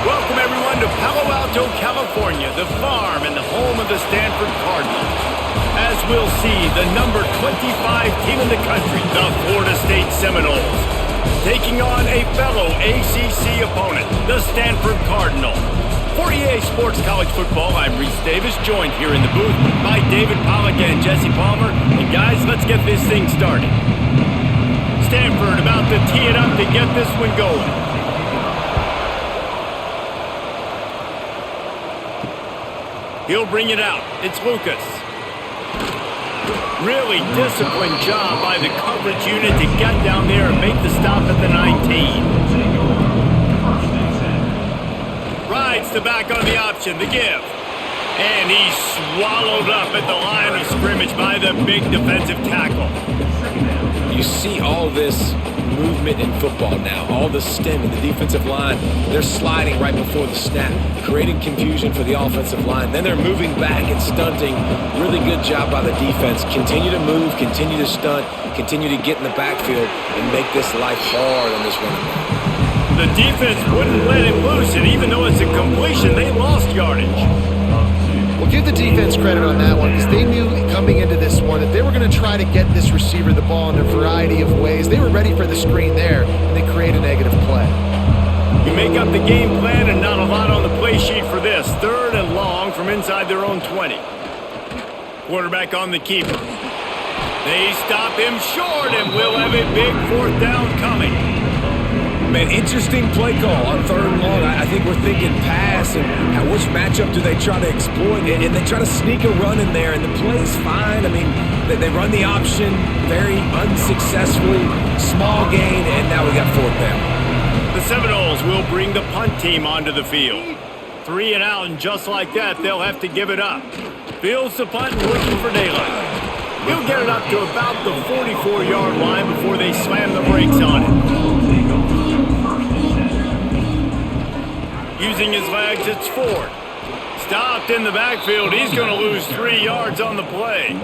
Welcome, everyone, to Palo Alto, California, the farm and the home of the Stanford Cardinals. As we'll see, the number 25 team in the country, the Florida State Seminoles, taking on a fellow ACC opponent, the Stanford Cardinals. For EA Sports College Football, I'm Reese Davis, joined here in the booth by David Pollack and Jesse Palmer. And guys, let's get this thing started. Stanford about to tee it up to get this one going. He'll bring it out. It's Lucas. Really disciplined job by the coverage unit to get down there and make the stop at the 19. Rides the back on the option, the give. And he's swallowed up at the line of scrimmage by the big defensive tackle. You see all this movement in football now, all the stem in the defensive line. They're sliding right before the snap, creating confusion for the offensive line. Then they're moving back and stunting. Really good job by the defense. Continue to move, continue to stunt, continue to get in the backfield and make this life hard on this running back. The defense wouldn't let him loose, and even though it's a completion, they lost yardage. Well, give the defense credit on that one because they knew coming into this one that they were going to try to get this receiver the ball in a variety of ways. They were ready for the screen there, and they create a negative play. You make up the game plan and not a lot on the play sheet for this. 3rd and long from inside their own 20. Quarterback on the keeper. They stop him short, and we'll have a big 4th down coming. Man, interesting play call on 3rd and long. I think we're thinking pass and which matchup do they try to exploit, and they try to sneak a run in there, and the play's fine. I mean, they run the option very unsuccessfully, small gain, and now we got 4th down. The Seminoles will bring the punt team onto the field. 3 and out, and just like that, they'll have to give it up. Fields the punt and looking for daylight. He'll get it up to about the 44-yard line before they slam the brakes on it. Using his legs, it's Ford. Stopped in the backfield. He's going to lose 3 yards on the play.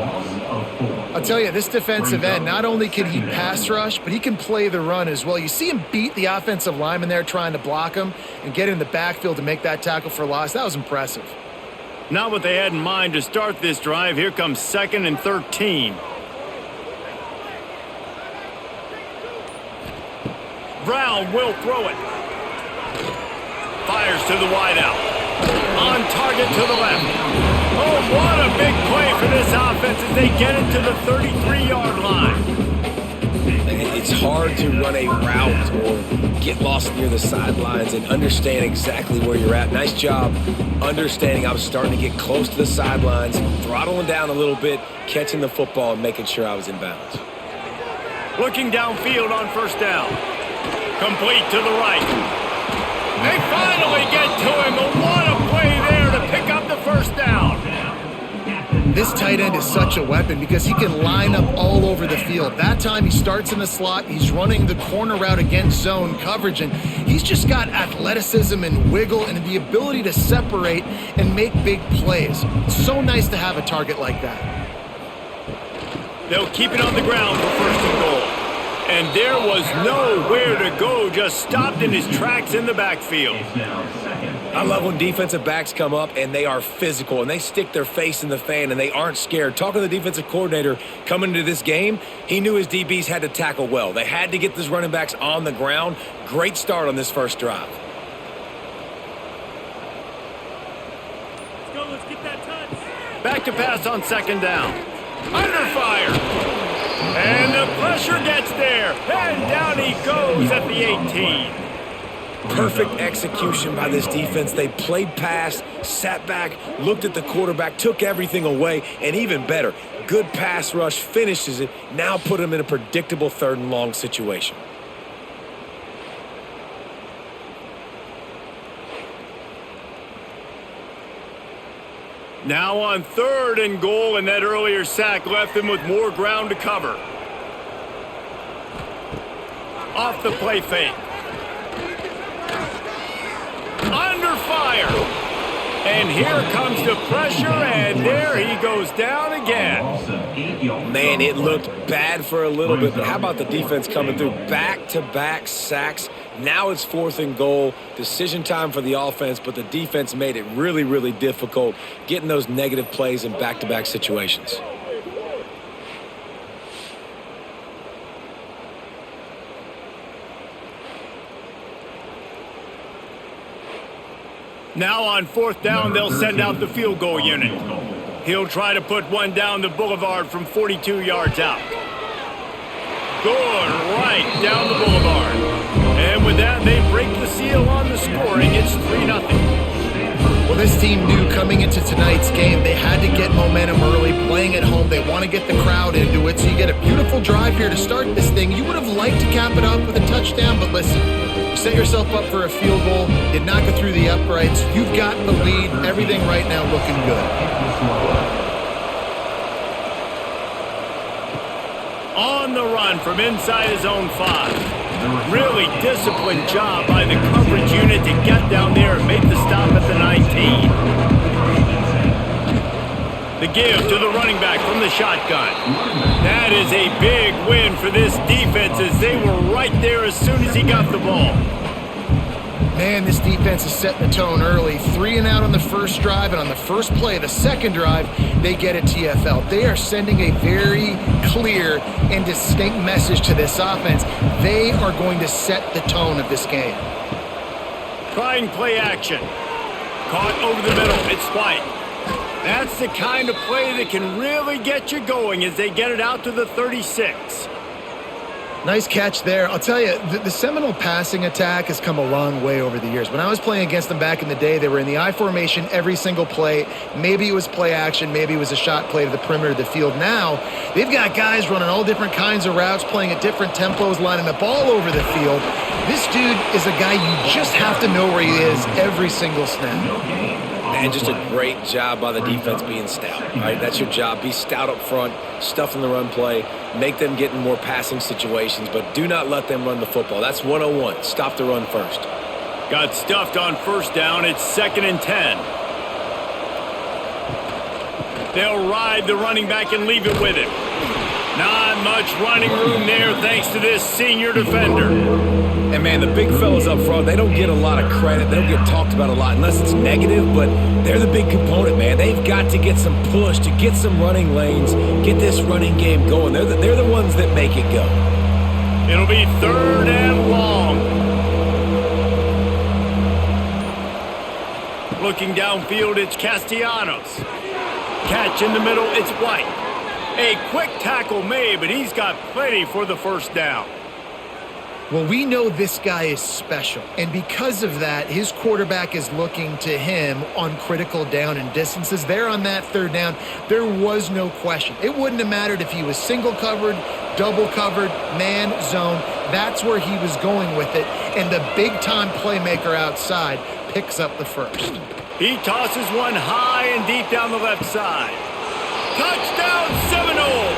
I'll tell you, this defensive end, not only can he pass rush, but he can play the run as well. You see him beat the offensive lineman there trying to block him and get in the backfield to make that tackle for loss. That was impressive. Not what they had in mind to start this drive. Here comes 2nd and 13. Brown will throw it. Fires to the wideout. On target to the left. Oh, what a big play for this offense as they get it to the 33-yard line. It's hard to run a route or get lost near the sidelines and understand exactly where you're at. Nice job understanding I was starting to get close to the sidelines, throttling down a little bit, catching the football and making sure I was in bounds. Looking downfield on 1st down. Complete to the right. They finally get to him, but what a play there to pick up the 1st down. This tight end is such a weapon because he can line up all over the field. That time he starts in the slot, he's running the corner route against zone coverage, and he's just got athleticism and wiggle and the ability to separate and make big plays. It's so nice to have a target like that. They'll keep it on the ground for 1st and goal. And there was nowhere to go, just stopped in his tracks in the backfield. I love when defensive backs come up and they are physical and they stick their face in the fan and they aren't scared. Talking to the defensive coordinator coming into this game, he knew his DBs had to tackle well. They had to get these running backs on the ground. Great start on this first drive. Let's go, let's get that touch. Back to pass on 2nd down. Under fire. And the pressure gets there. And down he goes at the 18. Perfect execution by this defense. They played pass, sat back, looked at the quarterback, took everything away, and even better, good pass rush, finishes it, now put him in a predictable 3rd and long situation. Now on 3rd and goal, and that earlier sack left them with more ground to cover. Off the play fake. Under fire. And here comes the pressure, and there he goes down again. Man, it looked bad for a little bit, but how about the defense coming through? Back-to-back sacks. Now it's 4th and goal. Decision time for the offense, but the defense made it really, really difficult getting those negative plays in back-to-back situations. Now on 4th down, they'll send out the field goal unit. He'll try to put one down the boulevard from 42 yards out. Good, right down the boulevard. And with that, they break the seal on the scoring. It's 3-0. Well, this team knew coming into tonight's game they had to get momentum early, playing at home. They want to get the crowd into it, so you get a beautiful drive here to start this thing. You would have liked to cap it off with a touchdown, but listen, you set yourself up for a field goal, did not go through the uprights. You've got the lead. Everything right now looking good. On the run from inside his own 5. Really disciplined job by the coverage unit to get down there and make the stop at the 19. The give to the running back from the shotgun. That is a big win for this defense as they were right there as soon as he got the ball. Man, this defense is setting the tone early. 3 and out on the first drive, and on the first play of the second drive, they get a TFL. They are sending a very clear and distinct message to this offense. They are going to set the tone of this game. Trying play action. Caught over the middle. It's White. That's the kind of play that can really get you going as they get it out to the 36. Nice catch there. I'll tell you, the Seminole passing attack has come a long way over the years. When I was playing against them back in the day, they were in the I formation every single play. Maybe it was play action. Maybe it was a shot play to the perimeter of the field. Now, they've got guys running all different kinds of routes, playing at different tempos, lining up all over the field. This dude is a guy you just have to know where he is every single snap. And just a great job by the defense being stout, right? That's your job. Be stout up front, stuff in the run play, make them get in more passing situations, but do not let them run the football. That's 101. Stop the run first. Got stuffed on 1st down. It's 2nd and 10. They'll ride the running back and leave it with him. Not much running room there thanks to this senior defender. And, man, the big fellas up front, they don't get a lot of credit. They don't get talked about a lot unless it's negative, but they're the big component, man. They've got to get some push, to get some running lanes, get this running game going. They're the ones that make it go. It'll be 3rd and long. Looking downfield, it's Castellanos. Catch in the middle, it's White. A quick tackle made, but he's got plenty for the 1st down. Well, we know this guy is special, and because of that, his quarterback is looking to him on critical down and distances. There on that 3rd down, there was no question. It wouldn't have mattered if he was single covered, double covered, man, zone. That's where he was going with it, and the big-time playmaker outside picks up the 1st. He tosses one high and deep down the left side. Touchdown Seminoles!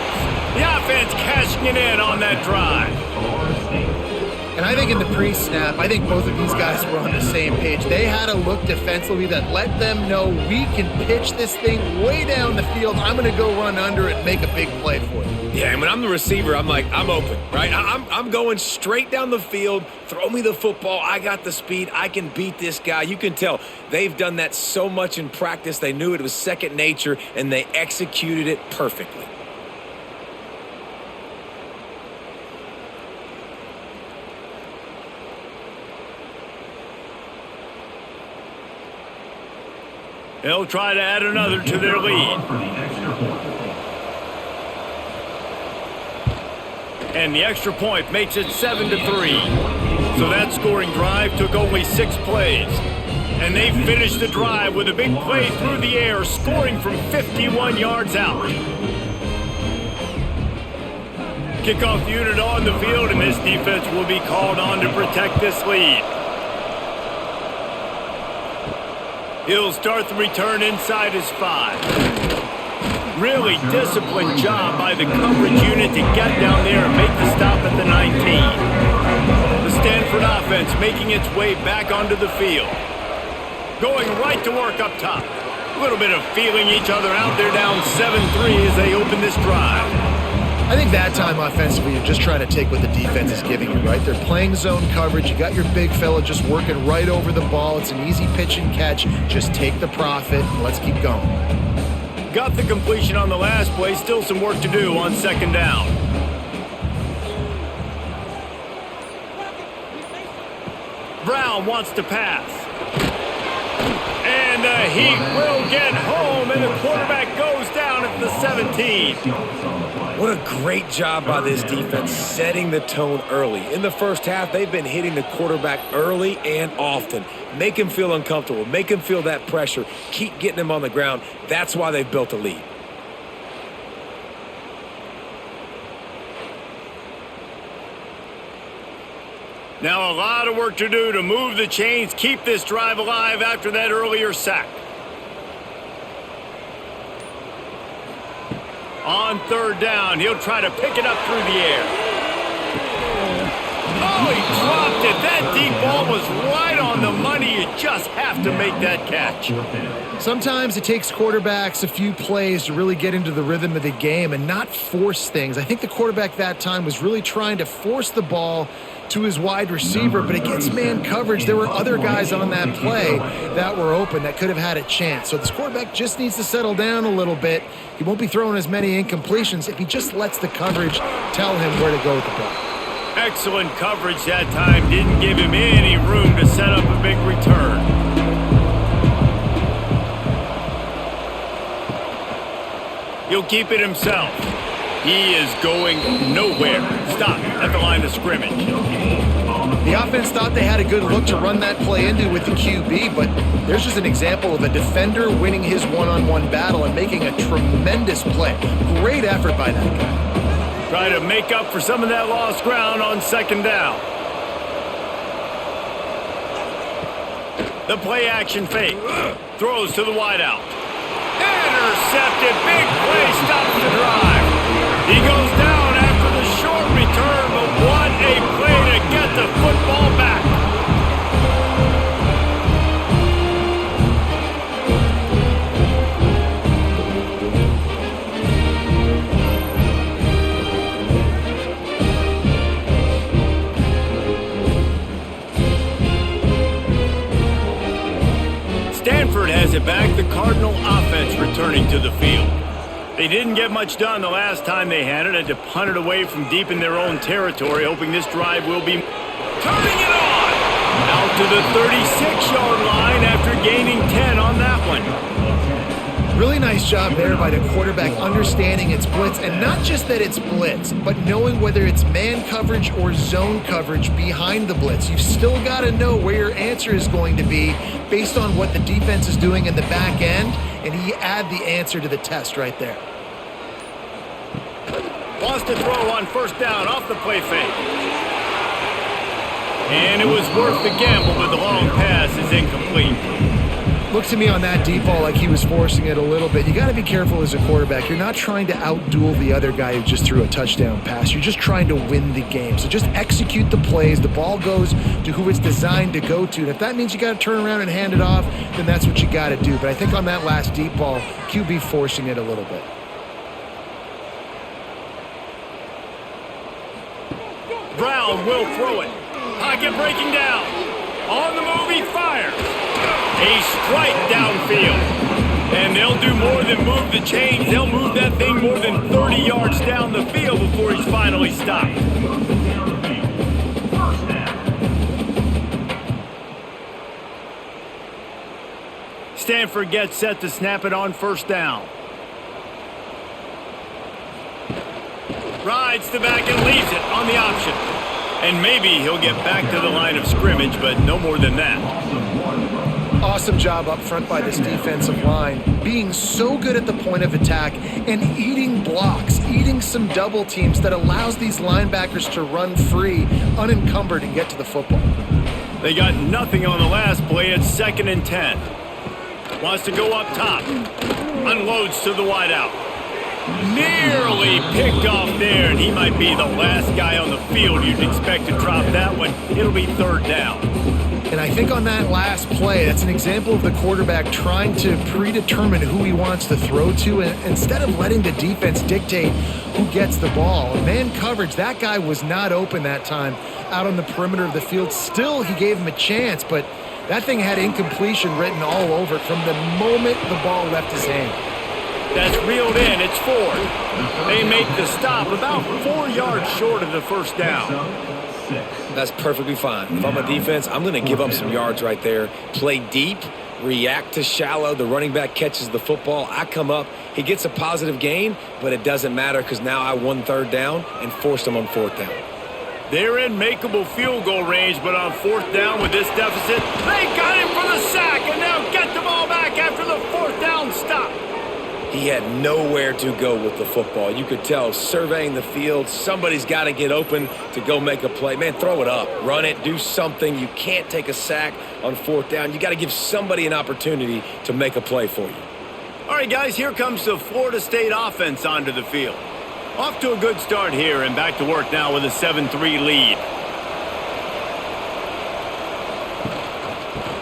The offense cashing it in on that drive. And I think in the pre-snap, I think both of these guys were on the same page. They had a look defensively that let them know we can pitch this thing way down the field. I'm going to go run under it and make a big play for you. Yeah, and when I'm the receiver, I'm like, I'm open, right? I'm going straight down the field. Throw me the football. I got the speed. I can beat this guy. You can tell they've done that so much in practice. They knew it was second nature, and they executed it perfectly. They'll try to add another to their lead. And the extra point makes it 7-3. So that scoring drive took only 6 plays. And they finished the drive with a big play through the air, scoring from 51 yards out. Kickoff unit on the field, and this defense will be called on to protect this lead. He'll start the return inside his 5. Really disciplined job by the coverage unit to get down there and make the stop at the 19. The Stanford offense making its way back onto the field. Going right to work up top. A little bit of feeling each other out. They're down 7-3 as they open this drive. I think that time offensively, you're just trying to take what the defense is giving you, right? They're playing zone coverage. You got your big fella just working right over the ball. It's an easy pitch and catch. Just take the profit and let's keep going. Got the completion on the last play. Still some work to do on second down. Brown wants to pass. And the Heat will get home, and the quarterback goes down at the 17. What a great job by this defense setting the tone early. In the first half, they've been hitting the quarterback early and often. Make him feel uncomfortable. Make him feel that pressure. Keep getting him on the ground. That's why they've built a lead. Now a lot of work to do to move the chains, keep this drive alive after that earlier sack. On third down, he'll try to pick it up through the air. Oh, he dropped it. That deep ball was right on the money. You just have to make that catch. Sometimes it takes quarterbacks a few plays to really get into the rhythm of the game and not force things. I think the quarterback that time was really trying to force the ball to his wide receiver, but against man coverage, there were other guys on that play that were open that could have had a chance. So this quarterback just needs to settle down a little bit. He won't be throwing as many incompletions if he just lets the coverage tell him where to go with the ball. Excellent coverage that time. Didn't give him any room to set up a big return. He'll keep it himself. He is going nowhere. Stop at the line of scrimmage. The offense thought they had a good look to run that play into with the QB, but there's just an example of a defender winning his one-on-one battle and making a tremendous play. Great effort by that guy. Try to make up for some of that lost ground on second down. The play action fake. Throws to the wideout. Intercepted. Big play stops the drive. He goes down after the short return, but what a play to get the football back. Stanford has it back. The Cardinal offense returning to the field. They didn't get much done the last time they had it. Had to punt it away from deep in their own territory, hoping this drive will be turning it on. Out to the 36-yard line after gaining 10 on that one. Really nice job there by the quarterback understanding it's blitz, and not just that it's blitz, but knowing whether it's man coverage or zone coverage behind the blitz. You've still got to know where your answer is going to be based on what the defense is doing in the back end, and he add the answer to the test right there. Wants to throw on first down off the play fake. And it was worth the gamble, but the long pass is incomplete. Looked to me on that deep ball like he was forcing it a little bit. You got to be careful as a quarterback. You're not trying to outduel the other guy who just threw a touchdown pass. You're just trying to win the game. So just execute the plays. The ball goes to who it's designed to go to. And if that means you got to turn around and hand it off, then that's what you got to do. But I think on that last deep ball, QB forcing it a little bit. Brown will throw it. Pocket breaking down. On the move, he fires. A strike downfield. And they'll do more than move the chains. They'll move that thing more than 30 yards down the field before he's finally stopped. Stanford gets set to snap it on first down. Rides the back and leaves it on the option. And maybe he'll get back to the line of scrimmage, but no more than that. Awesome job up front by this defensive line, being so good at the point of attack and eating blocks, eating some double teams that allows these linebackers to run free, unencumbered, and get to the football. They got nothing on the last play. It's 2nd and 10. Wants to go up top. Unloads to the wideout. Nearly picked off there, and he might be the last guy on the field you'd expect to drop that one. It'll be 3rd down. And I think on that last play, that's an example of the quarterback trying to predetermine who he wants to throw to, and instead of letting the defense dictate who gets the ball. Man coverage, that guy was not open that time out on the perimeter of the field. Still, he gave him a chance, but that thing had incompletion written all over it from the moment the ball left his hand. That's reeled in. It's Ford. They make the stop about 4 yards short of the first down. That's perfectly fine. If I'm a defense, I'm going to give up some yards right there. Play deep, react to shallow. The running back catches the football. I come up. He gets a positive gain, but it doesn't matter because now I won third down and forced him on fourth down. They're in makeable field goal range, but on fourth down with this deficit, they got him for the sack, and now get the ball back after the fourth down stop. He had nowhere to go with the football. You could tell, surveying the field, somebody's got to get open to go make a play. Man, throw it up, run it, do something. You can't take a sack on fourth down. You got to give somebody an opportunity to make a play for you. All right, guys, here comes the Florida State offense onto the field. Off to a good start here and back to work now with a 7-3 lead.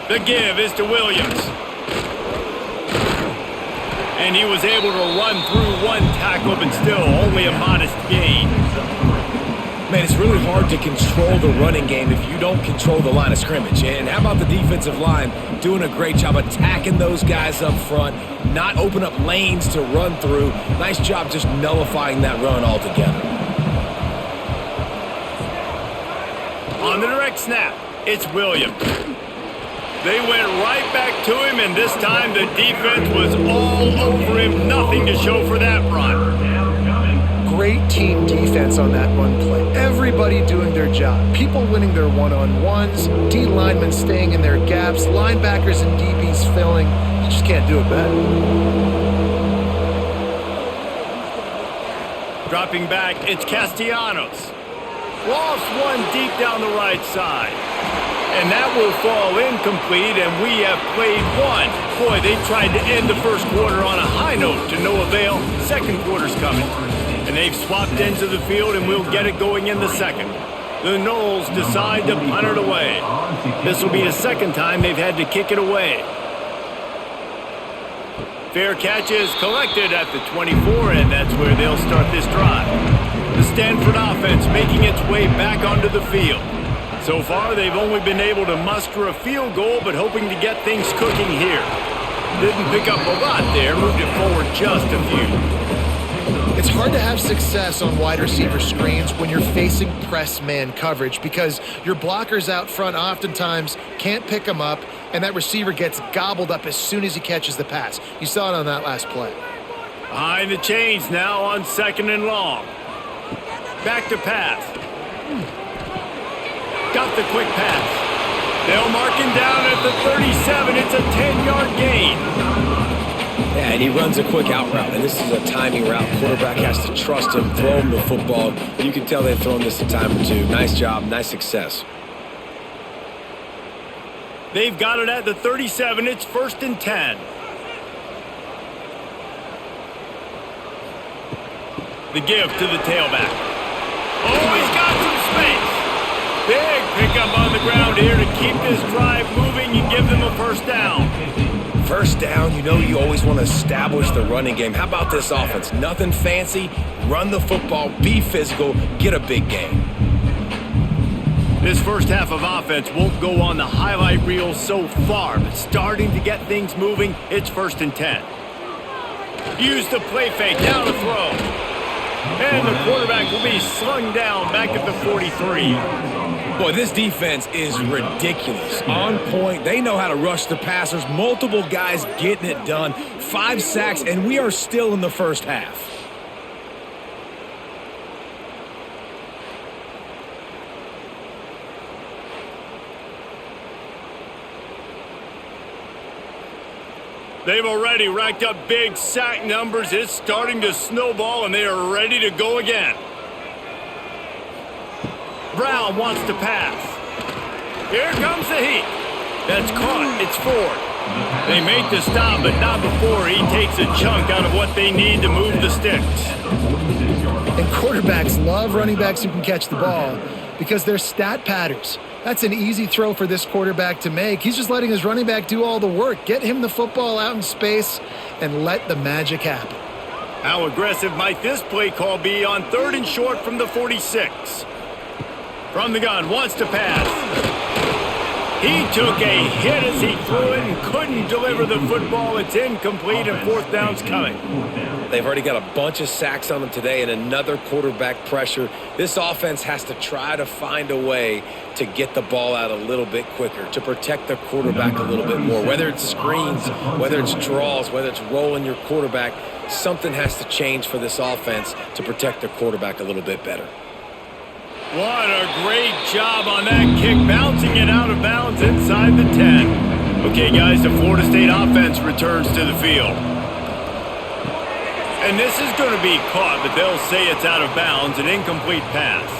The give is to Williams. And he was able to run through one tackle, but still only a modest gain. Man, it's really hard to control the running game if you don't control the line of scrimmage. And how about the defensive line doing a great job attacking those guys up front, not open up lanes to run through. Nice job just nullifying that run altogether. On the direct snap, it's Williams. They went right back to him, and this time the defense was all over him. Nothing to show for that run. Great team defense on that run play. Everybody doing their job. People winning their one-on-ones, D linemen staying in their gaps, linebackers and DBs filling. You just can't do it better. Dropping back, it's Castellanos. Lost one deep down the right side. And that will fall incomplete, and we have played one. Boy, they tried to end the first quarter on a high note to no avail. Second quarter's coming. And they've swapped ends of the field, and we'll get it going in the second. The Noles decide to punt it away. This will be the second time they've had to kick it away. Fair catch is collected at the 24, and that's where they'll start this drive. The Stanford offense making its way back onto the field. So far, they've only been able to muster a field goal, but hoping to get things cooking here. Didn't pick up a lot there, moved it forward just a few. It's hard to have success on wide receiver screens when you're facing press man coverage because your blockers out front oftentimes can't pick them up, and that receiver gets gobbled up as soon as he catches the pass. You saw it on that last play. Behind the chains now on 2nd and long. Back to pass. Got the quick pass. They'll mark him down at the 37. It's a 10-yard gain. Yeah, and he runs a quick out route, and this is a timing route. Quarterback has to trust him, throw him the football. You can tell they've thrown this a time or two. Nice job, nice success. They've got it at the 37. It's 1st and 10. The give to the tailback. Oh, he's got some space. Big pickup on the ground here to keep this drive moving and give them a first down. First down, you know you always want to establish the running game. How about this offense? Nothing fancy. Run the football, be physical, get a big gain. This first half of offense won't go on the highlight reel so far, but starting to get things moving, it's 1st and 10. Use the play fake, down to throw. And the quarterback will be slung down back at the 43. Boy, this defense is ridiculous. On point. They know how to rush the passers. Multiple guys getting it done. 5 sacks, and we are still in the first half. They've already racked up big sack numbers. It's starting to snowball, and they are ready to go again. Brown wants to pass. Here comes the heat. That's caught. It's Ford. They make the stop, but not before he takes a chunk out of what they need to move the sticks. And quarterbacks love running backs who can catch the ball because they're stat patters. That's an easy throw for this quarterback to make. He's just letting his running back do all the work. Get him the football out in space and let the magic happen. How aggressive might this play call be on 3rd and short from the 46? From the gun, wants to pass. He took a hit as he threw it and couldn't deliver the football. It's incomplete and 4th down's coming. They've already got a bunch of sacks on them today and another quarterback pressure. This offense has to try to find a way to get the ball out a little bit quicker, to protect the quarterback a little bit more. Whether it's screens, whether it's draws, whether it's rolling your quarterback, something has to change for this offense to protect the quarterback a little bit better. What a great job on that kick, bouncing it out of bounds inside the 10. Okay, guys, the Florida State offense returns to the field. And this is going to be caught, but they'll say it's out of bounds, an incomplete pass.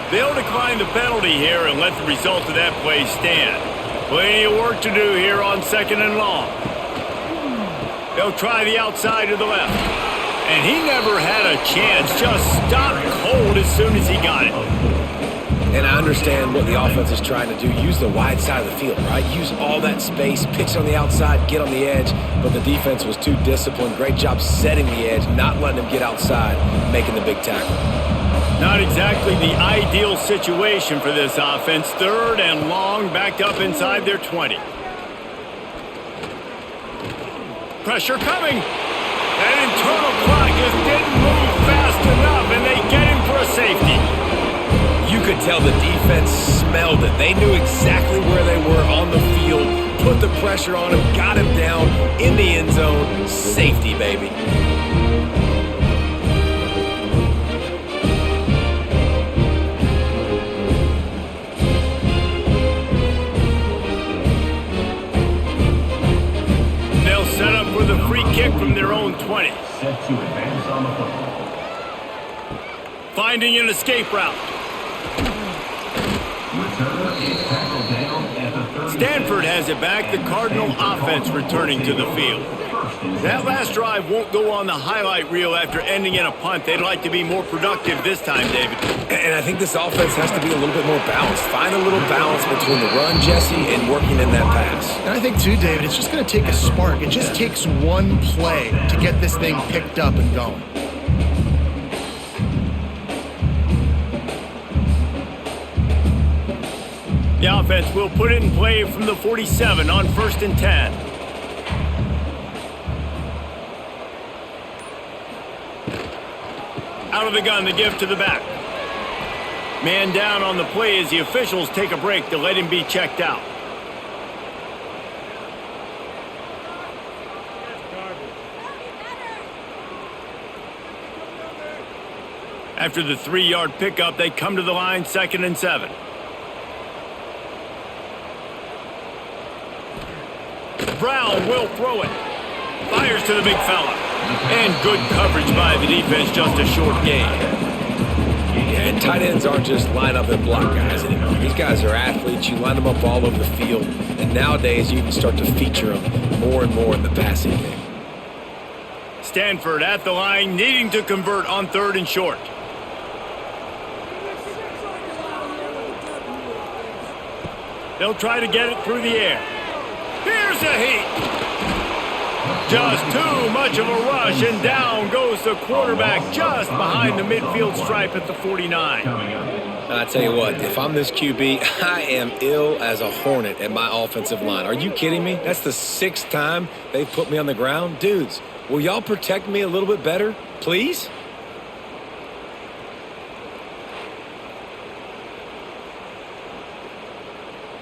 They'll decline the penalty here and let the result of that play stand. Plenty of work to do here on 2nd and long. They'll try the outside to the left. And he never had a chance, just stopped cold as soon as he got it. And I understand what the offense is trying to do. Use the wide side of the field, right? Use all that space, pitch on the outside, get on the edge. But the defense was too disciplined. Great job setting the edge, not letting him get outside, making the big tackle. Not exactly the ideal situation for this offense. 3rd and long, backed up inside their 20. Pressure coming. That internal clock just didn't move fast enough, and they get him for a safety. You could tell the defense smelled it. They knew exactly where they were on the field, put the pressure on him, got him down in the end zone. Safety, baby. They'll set up with a free kick from their own 20. Set to advance on the football. Finding an escape route. Stanford has it back. The Cardinal offense returning to the field. That last drive won't go on the highlight reel after ending in a punt. They'd like to be more productive this time, David. And I think this offense has to be a little bit more balanced. Find a little balance between the run, Jesse, and working in that pass. And I think, too, David, it's just going to take a spark. It just takes one play to get this thing picked up and going. The offense will put it in play from the 47 on 1st and 10. Out of the gun, the give to the back. Man down on the play as the officials take a break to let him be checked out. After the 3-yard pickup, they come to the line, 2nd and 7. Brown will throw it. Fires to the big fella. And good coverage by the defense, just a short gain. Yeah, and tight ends aren't just line up and block guys anymore. These guys are athletes. You line them up all over the field. And nowadays, you can start to feature them more and more in the passing game. Stanford at the line, needing to convert on 3rd and short. They'll try to get it through the air. Here's a heat. Just too much of a rush, and down goes the quarterback just behind the midfield stripe at the 49. I tell you what, if I'm this QB, I am ill as a hornet at my offensive line. Are you kidding me? That's the 6th time they've put me on the ground. Dudes, will y'all protect me a little bit better, please?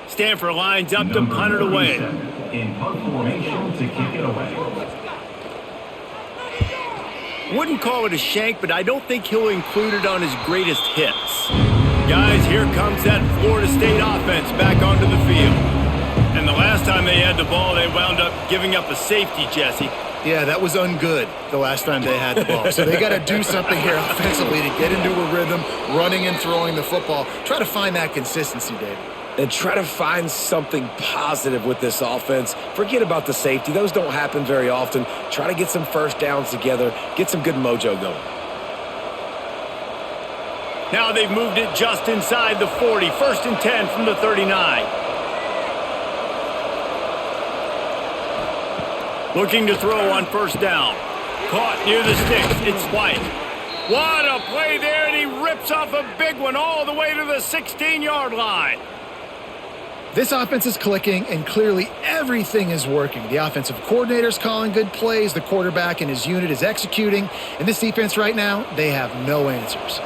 Stanford lines up to punt it away. In punt formation to kick it away. Wouldn't call it a shank, but I don't think he'll include it on his greatest hits. Guys, here comes that Florida State offense back onto the field. And the last time they had the ball, they wound up giving up a safety, Jesse. Yeah, that was ungood the last time they had the ball. So they got to do something here offensively to get into a rhythm, running and throwing the football. Try to find that consistency, David. And try to find something positive with this offense. Forget about the safety. Those don't happen very often. Try to get some first downs together. Get some good mojo going. Now they've moved it just inside the 40. 1st and 10 from the 39. Looking to throw on 1st down. Caught near the sticks. It's White. What a play there, and he rips off a big one all the way to the 16-yard line. This offense is clicking, and clearly everything is working. The offensive coordinator's calling good plays. The quarterback and his unit is executing. And this defense right now, they have no answers.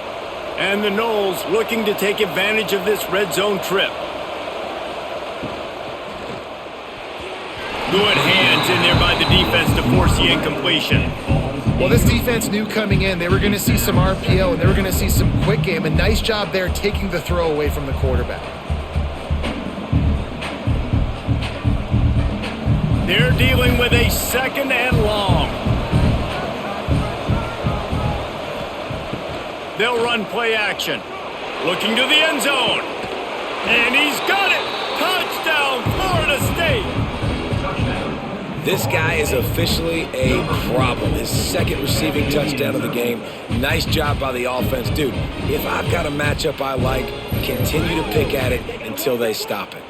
And the Noles looking to take advantage of this red zone trip. Good hands in there by the defense to force the incompletion. Well, this defense knew coming in they were going to see some RPO and they were going to see some quick game. A nice job there taking the throw away from the quarterback. They're dealing with a 2nd and long. They'll run play action. Looking to the end zone. And he's got it! Touchdown, Florida State! This guy is officially a problem. His 2nd receiving touchdown of the game. Nice job by the offense. Dude, if I've got a matchup I like, continue to pick at it until they stop it.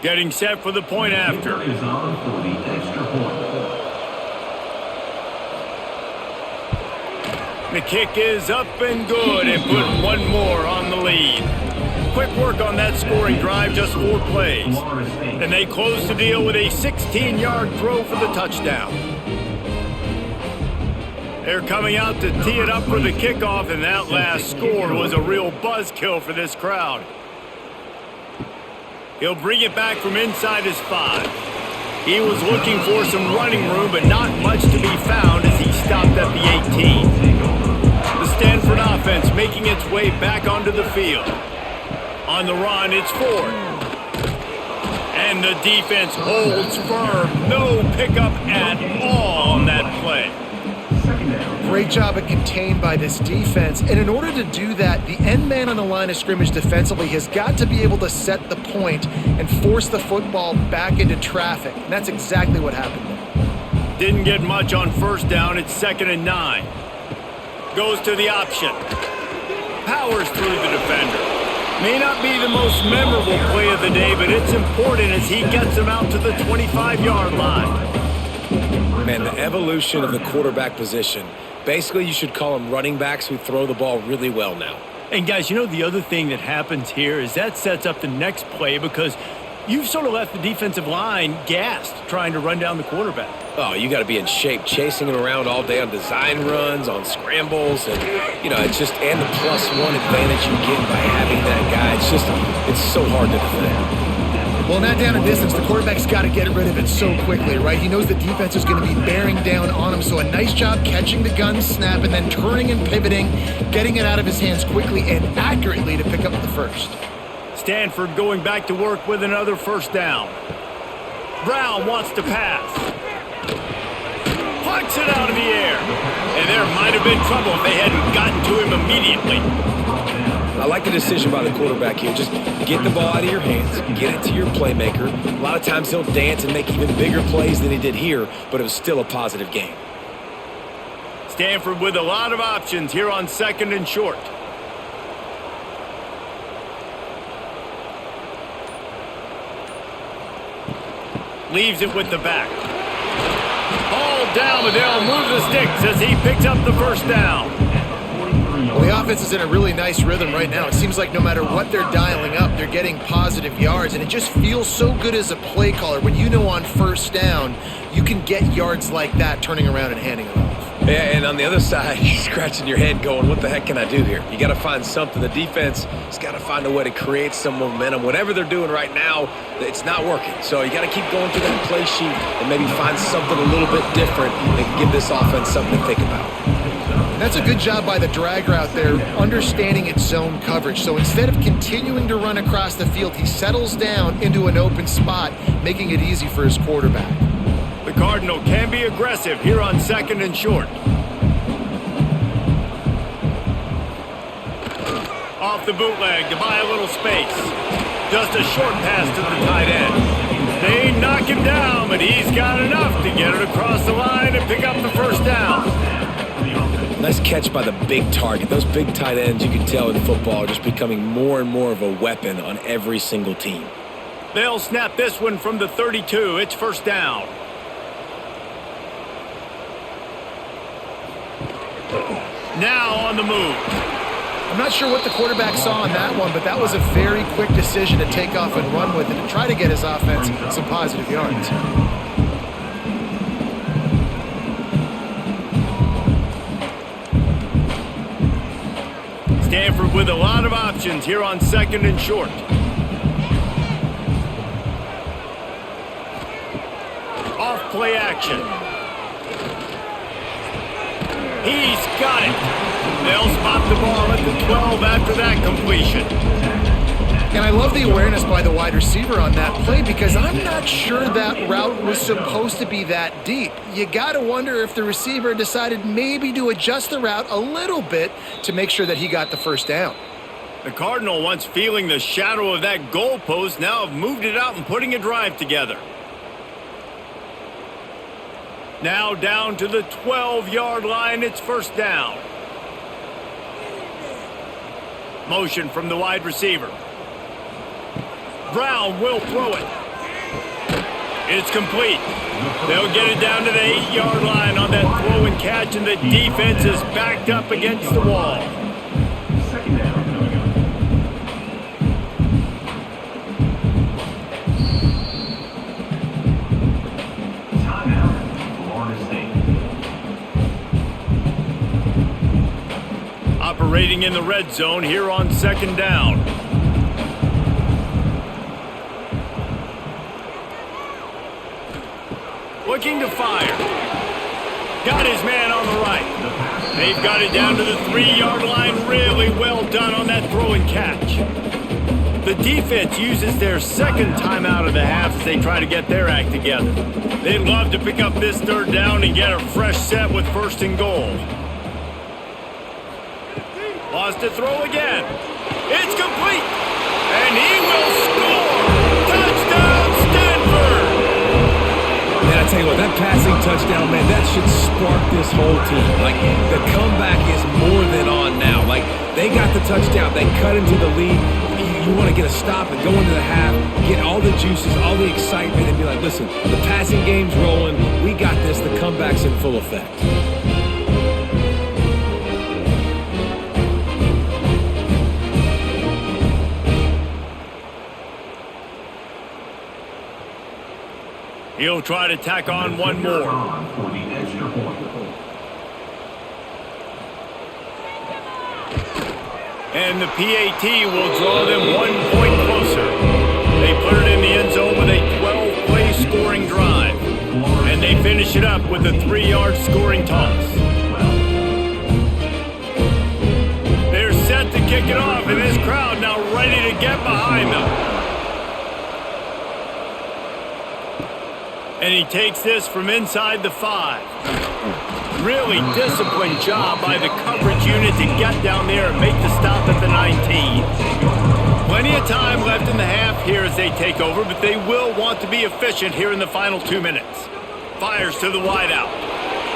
Getting set for the point after. Is on for the extra point. The kick is up and good, and put one more on the lead. Quick work on that scoring drive, just 4 plays. And they close the deal with a 16-yard throw for the touchdown. They're coming out to tee it up for the kickoff, and that last score was a real buzzkill for this crowd. He'll bring it back from inside his 5. He was looking for some running room, but not much to be found as he stopped at the 18. The Stanford offense making its way back onto the field. On the run, it's Ford. And the defense holds firm. No pickup at all on that play. Great job of contained by this defense. And in order to do that, the end man on the line of scrimmage defensively has got to be able to set the point and force the football back into traffic. And that's exactly what happened there. Didn't get much on 1st down. It's 2nd and 9. Goes to the option. Powers through the defender. May not be the most memorable play of the day, but it's important as he gets him out to the 25-yard line. Man, the evolution of the quarterback position. Basically, you should call them running backs who throw the ball really well now. And guys, you know the other thing that happens here is that sets up the next play because you've sort of left the defensive line gassed trying to run down the quarterback. Oh, you got to be in shape, chasing him around all day on design runs, on scrambles, and, you know, it's just, and the +1 advantage you get by having that guy. It's so hard to defend. Well, not down in distance, the quarterback's got to get rid of it so quickly, right? He knows the defense is going to be bearing down on him, so a nice job catching the gun snap and then turning and pivoting, getting it out of his hands quickly and accurately to pick up the 1st. Stanford going back to work with another 1st down. Brown wants to pass. Plucks it out of the air. And there might have been trouble if they hadn't gotten to him immediately. I like the decision by the quarterback here. Just get the ball out of your hands, get it to your playmaker. A lot of times he'll dance and make even bigger plays than he did here, but it was still a positive game. Stanford with a lot of options here on 2nd and short. Leaves it with the back. All down, but they'll move the sticks as he picks up the 1st down. Well, the offense is in a really nice rhythm right now. It seems like no matter what they're dialing up, they're getting positive yards, and it just feels so good as a play caller when you know on 1st down you can get yards like that turning around and handing it off. Yeah, and on the other side, you're scratching your head going, what the heck can I do here? You got to find something. The defense has got to find a way to create some momentum. Whatever they're doing right now, it's not working. So you got to keep going through that play sheet and maybe find something a little bit different that can give this offense something to think about. That's a good job by the drag route there, understanding its zone coverage. So instead of continuing to run across the field, he settles down into an open spot, making it easy for his quarterback. The Cardinal can be aggressive here on 2nd and short. Off the bootleg to buy a little space. Just a short pass to the tight end. They knock him down, but he's got enough to get it across the line and pick up the first down. Nice catch by the big target. Those big tight ends, you can tell in football, are just becoming more and more of a weapon on every single team. They'll snap this one from the 32. It's first down. Now on the move. I'm not sure what the quarterback saw on that one, but that was a very quick decision to take off and run with it and try to get his offense some positive yards. Stanford with a lot of options here on 2nd and short. Off play action. He's got it. They'll spot the ball at the 12 after that completion. And I love the awareness by the wide receiver on that play because I'm not sure that route was supposed to be that deep. You got to wonder if the receiver decided maybe to adjust the route a little bit to make sure that he got the first down. The Cardinal, once feeling the shadow of that goalpost, now have moved it out and putting a drive together. Now down to the 12-yard line, it's first down. Motion from the wide receiver. Brown will throw it. It's complete. They'll get it down to the 8-yard line on that throw and catch, and the defense is backed up against the wall. Second down. Timeout, Florida State. Operating in the red zone here on 2nd down. Looking to fire. Got his man on the right. They've got it down to the 3-yard line. Really well done on that throw and catch. The defense uses their second timeout of the half as they try to get their act together. They'd love to pick up this 3rd down and get a fresh set with 1st and goal. Lost to throw again. It's complete. And he will score. Touchdown, Stanford. Man, I tell you what, that passing touchdown, man, that should spark this whole team. Like, the comeback is more than on now. Like, they got the touchdown. They cut into the lead. You want to get a stop and go into the half, get all the juices, all the excitement, and be like, listen, the passing game's rolling. We got this. The comeback's in full effect. He'll try to tack on one more. For the extra point. And the PAT will draw them 1 point closer. They put it in the end zone with a 12-play scoring drive. And they finish it up with a 3-yard scoring toss. They're set to kick it off, and this crowd now ready to get behind them. And he takes this from inside the 5. Really disciplined job by the coverage unit to get down there and make the stop at the 19. Plenty of time left in the half here as they take over, but they will want to be efficient here in the final 2 minutes. Fires to the wideout.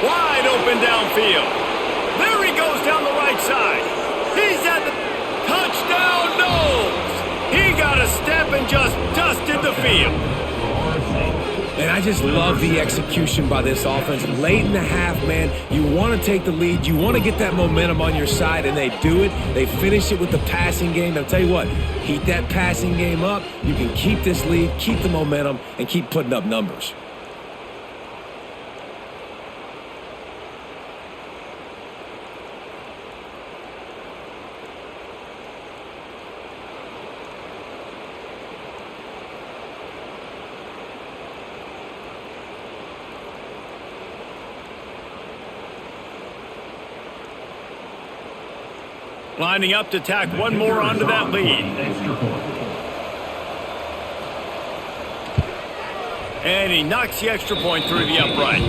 Wide open downfield. There he goes down the right side. He's at the touchdown nose. He got a step and just dusted the field. And I just love the execution by this offense. Late in the half, man, you want to take the lead. You want to get that momentum on your side, and they do it. They finish it with the passing game. I'll tell you what, heat that passing game up. You can keep this lead, keep the momentum, and keep putting up numbers. Lining up to tack one more onto that lead. And he knocks the extra point through the uprights.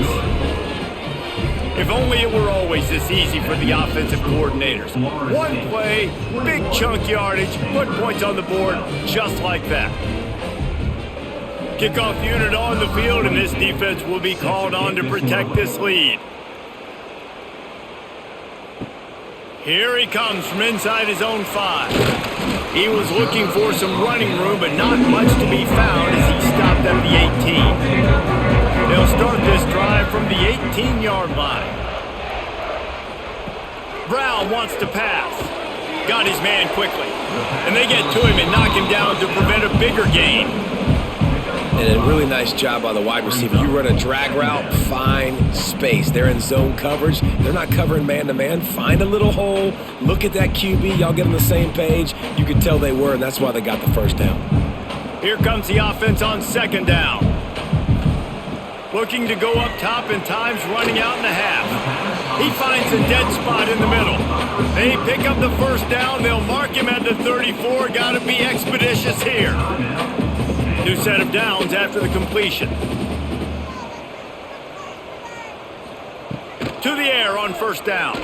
If only it were always this easy for the offensive coordinators. One play, big chunk yardage, put points on the board just like that. Kickoff unit on the field, and this defense will be called on to protect this lead. Here he comes from inside his own 5. He was looking for some running room, but not much to be found as he stopped at the 18. They'll start this drive from the 18-yard line. Brown wants to pass. Got his man quickly. And they get to him and knock him down to prevent a bigger gain. And a really nice job by the wide receiver. You run a drag route, find space. They're in zone coverage. They're not covering man-to-man. Find a little hole. Look at that QB. Y'all get on the same page. You could tell they were, and that's why they got the first down. Here comes the offense on second down. Looking to go up top, and time's running out in the half. He finds a dead spot in the middle. They pick up the first down. They'll mark him at the 34. Got to be expeditious here. New set of downs after the completion. To the air on first down.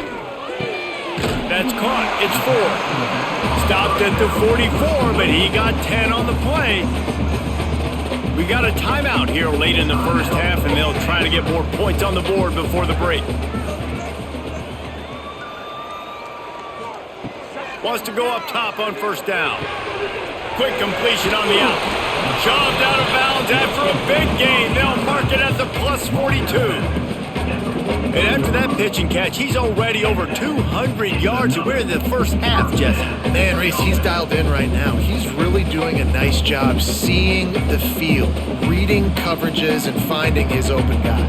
That's caught. It's 4. Stopped at the 44, but he got 10 on the play. We got a timeout here late in the first half, and they'll try to get more points on the board before the break. Wants to go up top on first down. Quick completion on the out. Shoved out of bounds after a big gain. They'll mark it at the plus 42. And after that pitch and catch, he's already over 200 yards. And we're in the first half, Jesse. Man, Reese, he's dialed in right now. He's really doing a nice job seeing the field, reading coverages, and finding his open guy.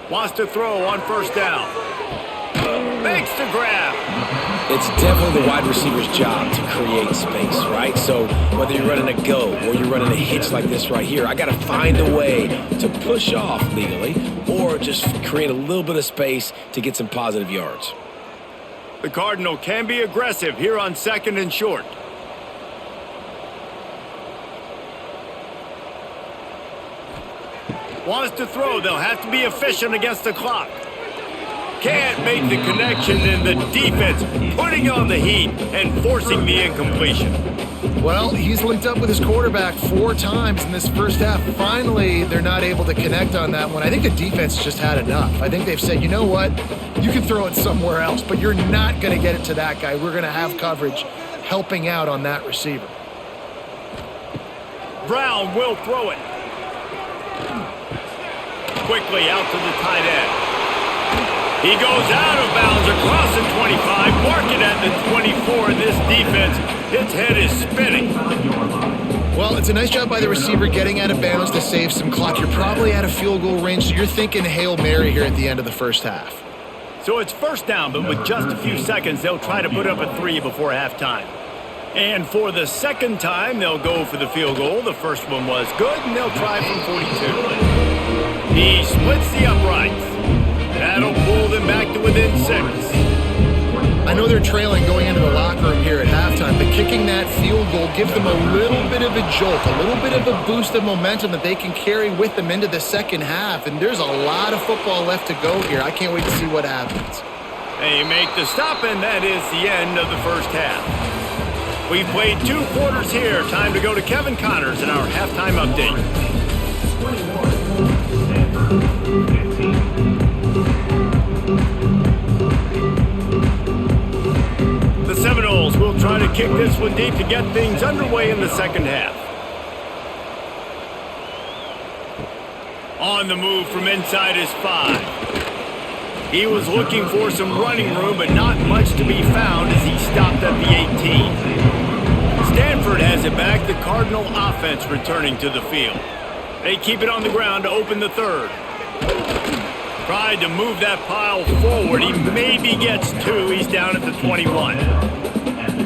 Wants to throw on first down. Makes the grab. It's definitely the wide receiver's job to create space, right? So whether you're running a go or you're running a hitch like this right here, I got to find a way to push off legally or just create a little bit of space to get some positive yards. The Cardinal can be aggressive here on second and short. Wants to throw. They'll have to be efficient against the clock. Can't make the connection, and the defense putting on the heat and forcing the incompletion. Well, he's linked up with his quarterback 4 times in this first half. Finally, they're not able to connect on that one. I think the defense just had enough. I think they've said, you know what? You can throw it somewhere else, but you're not going to get it to that guy. We're going to have coverage helping out on that receiver. Brown will throw it. Quickly out to the tight end. He goes out of bounds across the 25, mark it at the 24, and this defense, its head is spinning. Well, it's a nice job by the receiver getting out of bounds to save some clock. You're probably out of field goal range, so you're thinking Hail Mary here at the end of the first half. So it's first down, but with just a few seconds, they'll try to put up a 3 before halftime. And for the second time, they'll go for the field goal. The first one was good, and they'll try from 42. He splits the uprights. That'll pull them back to within 6. I know they're trailing going into the locker room here at halftime, but kicking that field goal gives them a little bit of a jolt, a little bit of a boost of momentum that they can carry with them into the second half. And there's a lot of football left to go here. I can't wait to see what happens. They make the stop, and that is the end of the first half. We've played 2 quarters here. Time to go to Kevin Connors in our halftime update. 21, Stanford, 15. The Seminoles will try to kick this one deep to get things underway in the second half. On the move from inside his 5. He was looking for some running room, but not much to be found as he stopped at the 18. Stanford has it back, the Cardinal offense returning to the field. They keep it on the ground to open the third. Tried to move that pile forward. He maybe gets 2. He's down at the 21.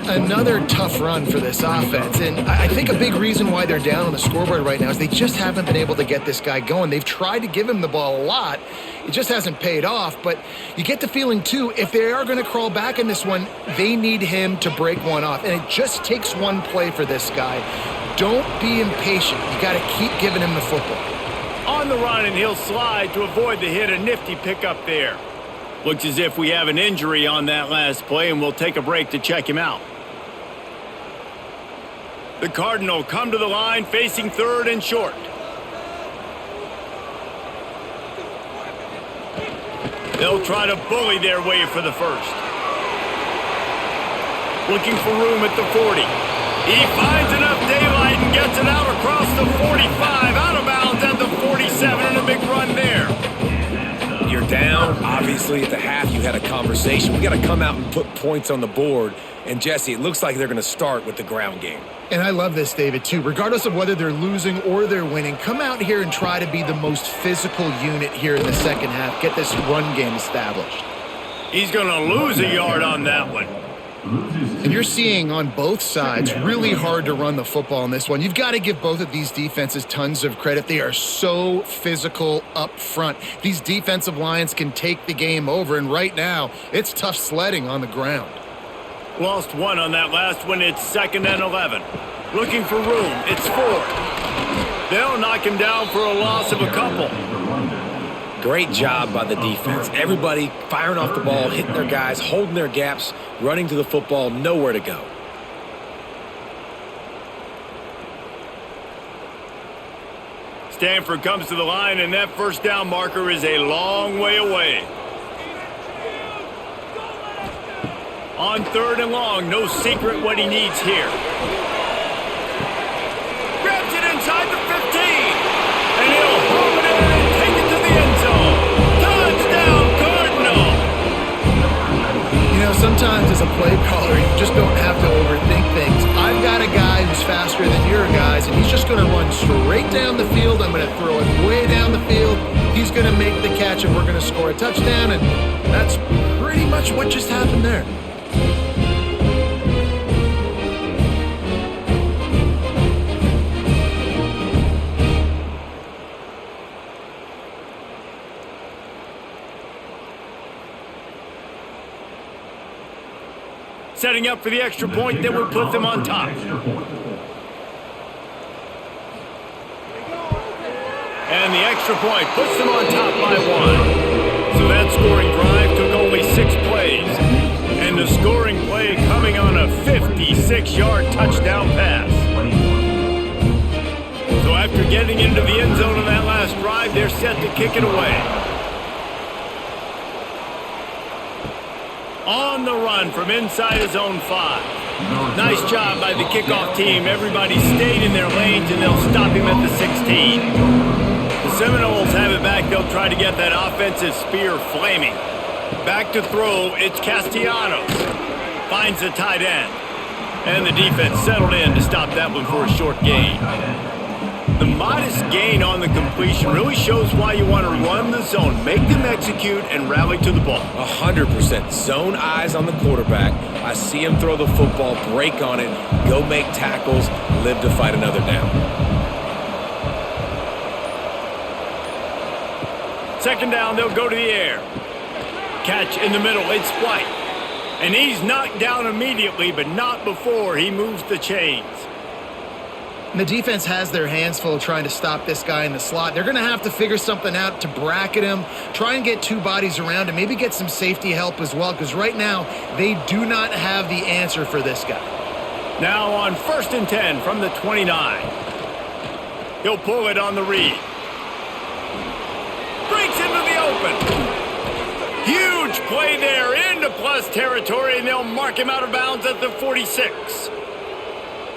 Another tough run for this offense, and I think a big reason why they're down on the scoreboard right now is they just haven't been able to get this guy going. They've tried to give him the ball a lot. It just hasn't paid off, but you get the feeling, too, if they are going to crawl back in this one, they need him to break one off, and it just takes one play for this guy. Don't be impatient. You got to keep giving him the football. On the run, and he'll slide to avoid the hit. A nifty pickup there. Looks as if we have an injury on that last play, and we'll take a break to check him out. The Cardinal come to the line facing third and short. They'll try to bully their way for the first. Looking for room at the 40. He finds enough daylight and gets it out across the 45, out of bounds at the 47, and a big run there. You're down. Obviously, at the half, you had a conversation. We got to come out and put points on the board. And, Jesse, it looks like they're going to start with the ground game. And I love this, David, too. Regardless of whether they're losing or they're winning, come out here and try to be the most physical unit here in the second half. Get this run game established. He's going to lose a yard on that one. And you're seeing on both sides really hard to run the football in this one. You've got to give both of these defenses tons of credit. They are so physical up front. These defensive lines can take the game over, and right now it's tough sledding on the ground. Lost one on that last one. It's 2nd and 11. Looking for room. It's 4th. They'll knock him down for a loss of a couple. Great job by the defense. Everybody firing off the ball, hitting their guys, holding their gaps, running to the football, nowhere to go. Stanford comes to the line, and that first down marker is a long way away. On 3rd and long, no secret what he needs here. Grabs it inside the 15, and he'll home it in and take it to the end zone. Touchdown, Cardinal! You know, sometimes as a play caller, you just don't have to overthink things. I've got a guy who's faster than your guys, and he's just going to run straight down the field. I'm going to throw it way down the field. He's going to make the catch, and we're going to score a touchdown, and that's pretty much what just happened there. Setting up for the extra point that would put them on top. And the extra point puts them on top by 1. So that scoring drive took only 6 plays. And the scoring play coming on a 56-yard touchdown pass. So after getting into the end zone on that last drive, they're set to kick it away. On the run from inside his own 5. Nice job by the kickoff team. Everybody stayed in their lanes, and they'll stop him at the 16. The Seminoles have it back. They'll try to get that offensive spear flaming. Back to throw. It's Castellanos. Finds the tight end. And the defense settled in to stop that one for a short gain. The modest gain on the completion really shows why you want to run the zone, make them execute, and rally to the ball. 100%. Zone eyes on the quarterback. I see him throw the football, break on it, go make tackles, live to fight another down. 2nd down, they'll go to the air. Catch in the middle, it's White. And he's knocked down immediately, but not before he moves the chains. And the defense has their hands full trying to stop this guy in the slot. They're going to have to figure something out to bracket him, try and get 2 bodies around him, maybe get some safety help as well, because right now they do not have the answer for this guy. Now on 1st and 10 from the 29. He'll pull it on the read. Breaks into the open. Huge play there into plus territory, and they'll mark him out of bounds at the 46.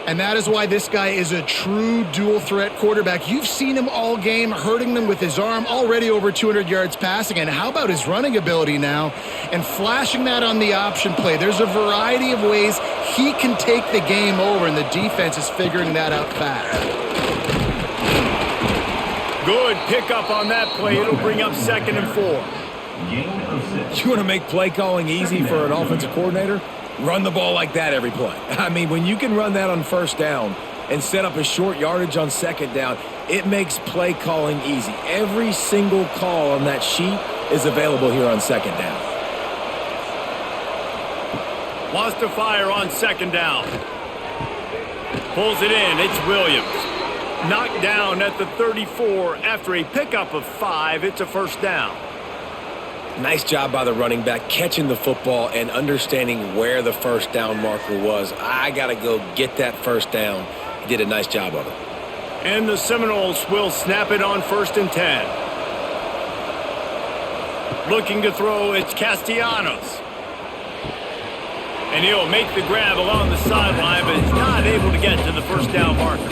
And that is why this guy is a true dual-threat quarterback. You've seen him all game, hurting them with his arm, already over 200 yards passing. And how about his running ability now? And flashing that on the option play. There's a variety of ways he can take the game over, and the defense is figuring that out fast. Good pickup on that play. It'll bring up 2nd and 4. You want to make play calling easy for an offensive coordinator? Run the ball like that every play. I mean, when you can run that on 1st down and set up a short yardage on 2nd down, it makes play calling easy. Every single call on that sheet is available here on 2nd down. Lost to fire on 2nd down. Pulls it in. It's Williams. Knocked down at the 34 after a pickup of 5. It's a first down. Nice job by the running back catching the football and understanding where the first down marker was. I got to go get that first down. He did a nice job of it. And the Seminoles will snap it on 1st and 10. Looking to throw, it's Castellanos. And he'll make the grab along the sideline, but he's not able to get to the first down marker.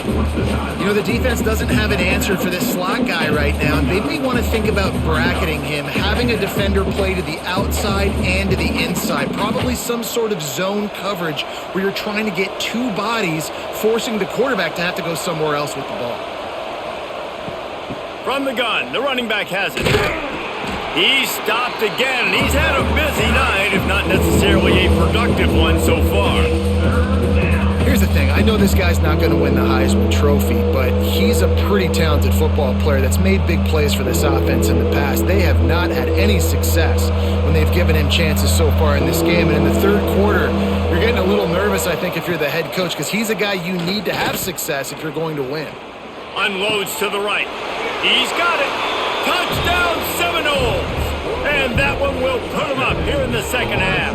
You know, the defense doesn't have an answer for this slot guy right now. They may want to think about bracketing him, having a defender play to the outside and to the inside. Probably some sort of zone coverage where you're trying to get 2 bodies, forcing the quarterback to have to go somewhere else with the ball. From the gun, the running back has it. He stopped again, and he's had a busy night, if not necessarily a productive one so far. Here's the thing. I know this guy's not going to win the Heisman Trophy, but he's a pretty talented football player that's made big plays for this offense in the past. They have not had any success when they've given him chances so far in this game. And in the 3rd quarter, you're getting a little nervous, I think, if you're the head coach, because he's a guy you need to have success if you're going to win. Unloads to the right. He's got it. Touchdown Seminoles! And that one will put him up here in the second half.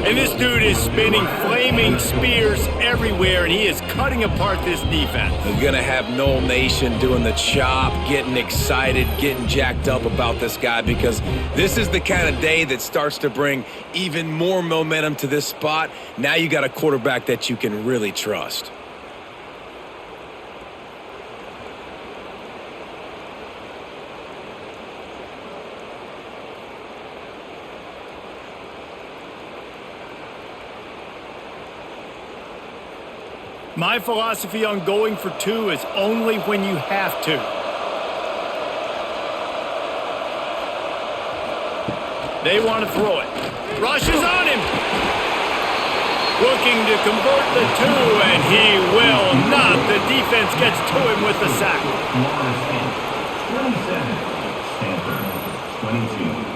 And this dude is spinning flaming spears everywhere, and he is cutting apart this defense. We're going to have Noel Nation doing the chop, getting excited, getting jacked up about this guy, because this is the kind of day that starts to bring even more momentum to this spot. Now you got a quarterback that you can really trust. My philosophy on going for 2 is only when you have to. They want to throw it. Rushes on him. Looking to convert the 2, and he will not. The defense gets to him with the sack. 27, Stanford, 22.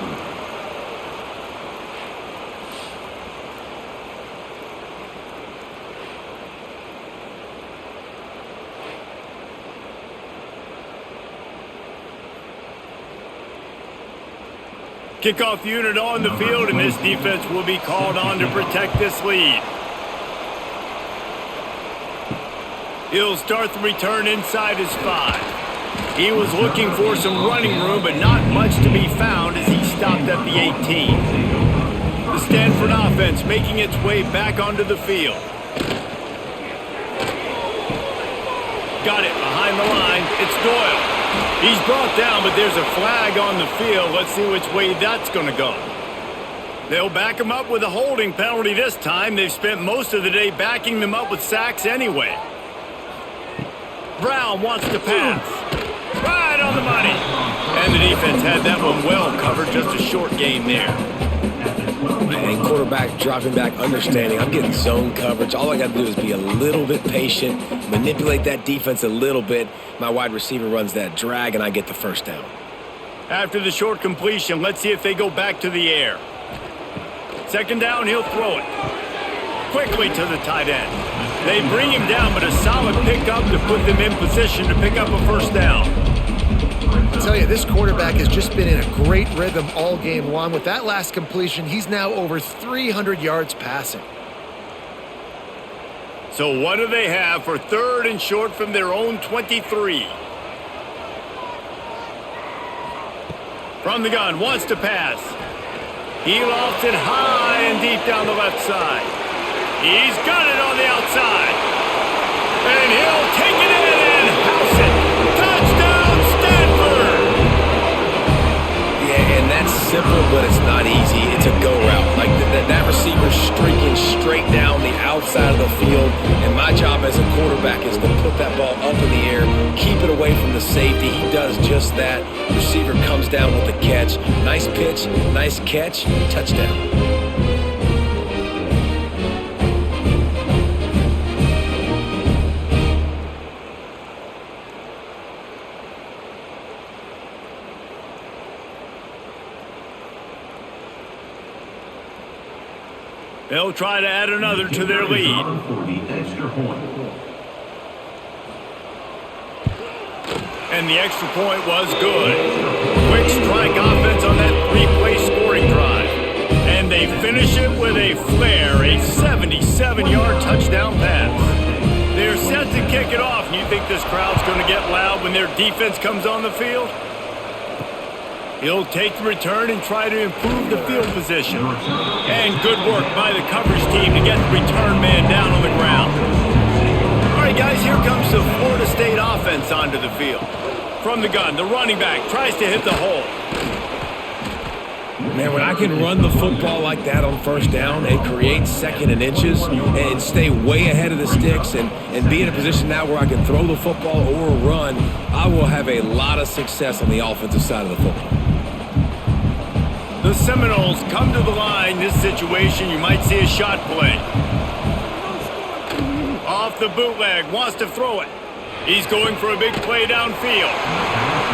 Kickoff unit on the field, and this defense will be called on to protect this lead. He'll start the return inside his 5. He was looking for some running room, but not much to be found as he stopped at the 18. The Stanford offense making its way back onto the field. Got it behind the line. It's Doyle. He's brought down, but there's a flag on the field. Let's see which way that's going to go. They'll back him up with a holding penalty this time. They've spent most of the day backing them up with sacks anyway. Brown wants to pass. Right on the money. And the defense had that one well covered. Just a short game there. And quarterback dropping back, understanding I'm getting zone coverage. All I got to do is be a little bit patient, manipulate that defense a little bit. My wide receiver runs that drag, and I get the first down. After the short completion, let's see if they go back to the air. 2nd down, he'll throw it. Quickly to the tight end. They bring him down, but a solid pickup to put them in position to pick up a first down. I'll tell you, this quarterback has just been in a great rhythm all game long. With that last completion, he's now over 300 yards passing. So what do they have for 3rd and short from their own 23? From the gun, wants to pass. He lofts it high and deep down the left side. He's got it on the outside. And he'll take it in and house it. Touchdown, Stanford! Yeah, and that's simple, but it's not easy. It's a go route. Like that receiver streaking straight down the outside of the field. And my job as a quarterback is to put that ball up in the air, keep it away from the safety. He does just that. Receiver comes down with the catch. Nice pitch, nice catch, touchdown. They'll try to add another to their lead. Extra point. And the extra point was good. Quick strike offense on that three-play scoring drive. And they finish it with a flair, a 77-yard touchdown pass. They're set to kick it off, and you think this crowd's going to get loud when their defense comes on the field? He'll take the return and try to improve the field position. And good work by the coverage team to get the return man down on the ground. All right, guys, here comes the Florida State offense onto the field. From the gun, the running back tries to hit the hole. Man, when I can run the football like that on first down and create second and inches and stay way ahead of the sticks and be in a position now where I can throw the football or run, I will have a lot of success on the offensive side of the football. The Seminoles come to the line. This situation, you might see a shot play. Off the bootleg, wants to throw it. He's going for a big play downfield.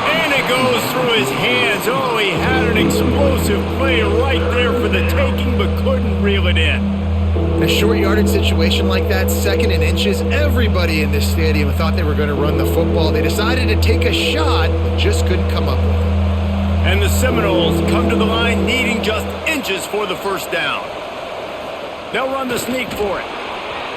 And it goes through his hands. Oh, he had an explosive play right there for the taking, but couldn't reel it in. In a short yardage situation like that, second and inches, everybody in this stadium thought they were going to run the football. They decided to take a shot, but just couldn't come up with it. And the Seminoles come to the line needing just inches for the first down. They'll run the sneak for it.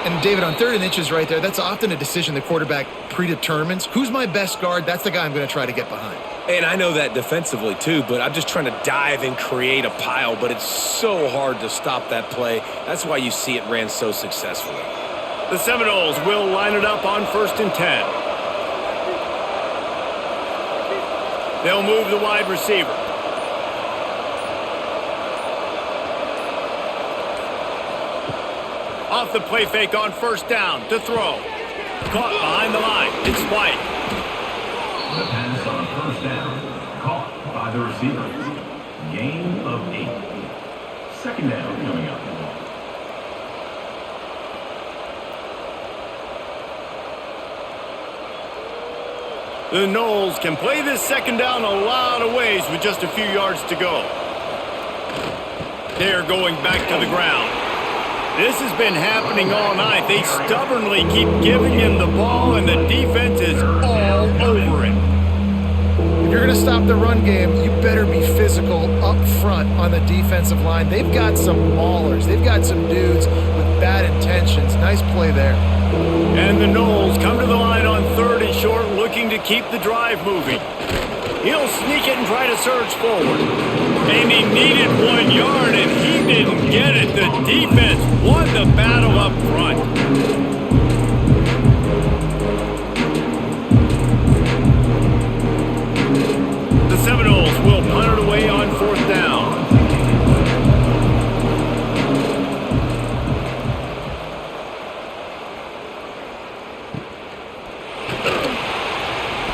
And David, on third and inches right there, that's often a decision the quarterback predetermines. Who's my best guard? That's the guy I'm going to try to get behind. And I know that defensively too, but I'm just trying to dive and create a pile, but it's so hard to stop that play. That's why you see it ran so successfully. The Seminoles will line it up on 1st and 10. They'll move the wide receiver. Off the play fake on first down to throw. Caught behind the line. It's White. The pass on first down. Caught by the receiver. Gain of 8. Second down coming up. The Noles can play this second down a lot of ways with just a few yards to go. They're going back to the ground. This has been happening all night. They stubbornly keep giving him the ball, and the defense is all over it. If you're going to stop the run game, you better be physical up front on the defensive line. They've got some maulers. They've got some dudes with bad intentions. Nice play there. And the Noles come to the line on 3rd and short, looking to keep the drive moving. He'll sneak it and try to surge forward. And he needed 1 yard, and he didn't get it. The defense won the battle up front. The Seminoles will punt it away on 4th down.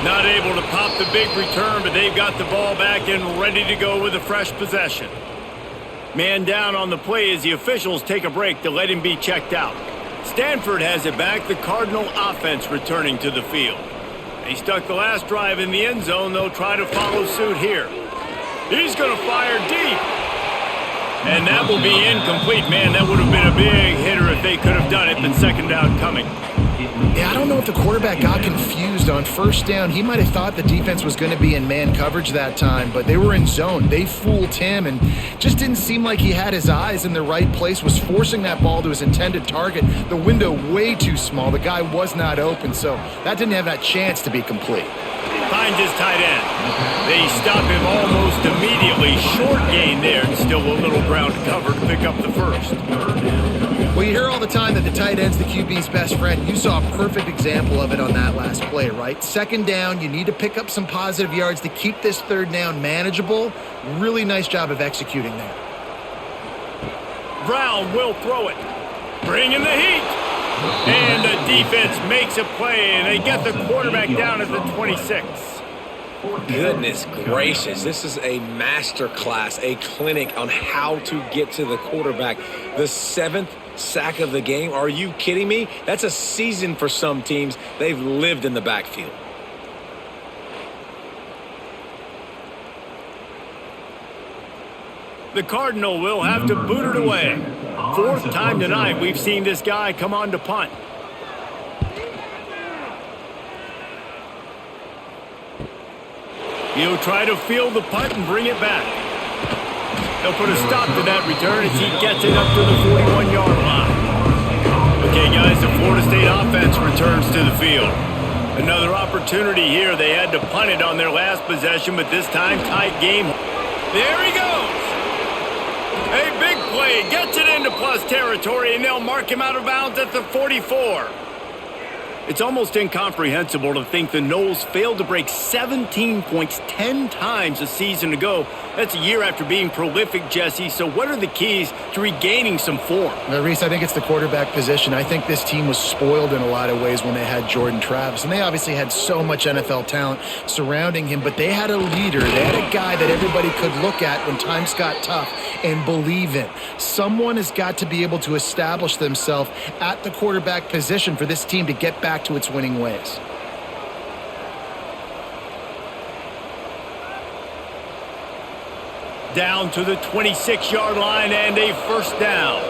Not able to pop the big return, but they've got the ball back and ready to go with a fresh possession. Man down on the play as the officials take a break to let him be checked out. Stanford has it back, the Cardinal offense returning to the field. They stuck the last drive in the end zone. They'll try to follow suit here. He's going to fire deep. And that will be incomplete. Man, that would have been a big hitter if they could have done it, but second down coming. Yeah, I don't know if the quarterback got confused on first down. He might have thought the defense was going to be in man coverage that time, but they were in zone. They fooled him and just didn't seem like he had his eyes in the right place, was forcing that ball to his intended target. The window way too small. The guy was not open, so that didn't have that chance to be complete. Finds his tight end. They stop him almost immediately. Short gain there, and still a little ground cover to pick up the first. Well, you hear all the time that the tight end's the QB's best friend. You saw a perfect example of it on that last play, right? Second down, you need to pick up some positive yards to keep this third down manageable. Really nice job of executing there. Brown will throw it. Bring in the heat. And the defense makes a play, and they get the quarterback down at the 26. Goodness gracious, this is a master class, a clinic on how to get to the quarterback. The 7th sack of the game. Are you kidding me? That's a season for some teams. They've lived in the backfield. The Cardinal will have to boot it away. 4th time tonight we've seen this guy come on to punt. He'll try to field the punt and bring it back. He'll put a stop to that return as he gets it up to the 41-yard line. Okay, guys, the Florida State offense returns to the field. Another opportunity here. They had to punt it on their last possession, but this time tight game. There he goes. A big play. Gets it into plus territory, and they'll mark him out of bounds at the 44. It's almost incomprehensible to think the Noles failed to break 17 points 10 times a season ago. That's a year after being prolific, Jesse. So what are the keys to regaining some form? Reese, I think it's the quarterback position. I think this team was spoiled in a lot of ways when they had Jordan Travis. And they obviously had so much NFL talent surrounding him, but they had a leader. They had a guy that everybody could look at when times got tough and believe in. Someone has got to be able to establish themselves at the quarterback position for this team to get back to its winning ways. Down to the 26-yard line and a first down.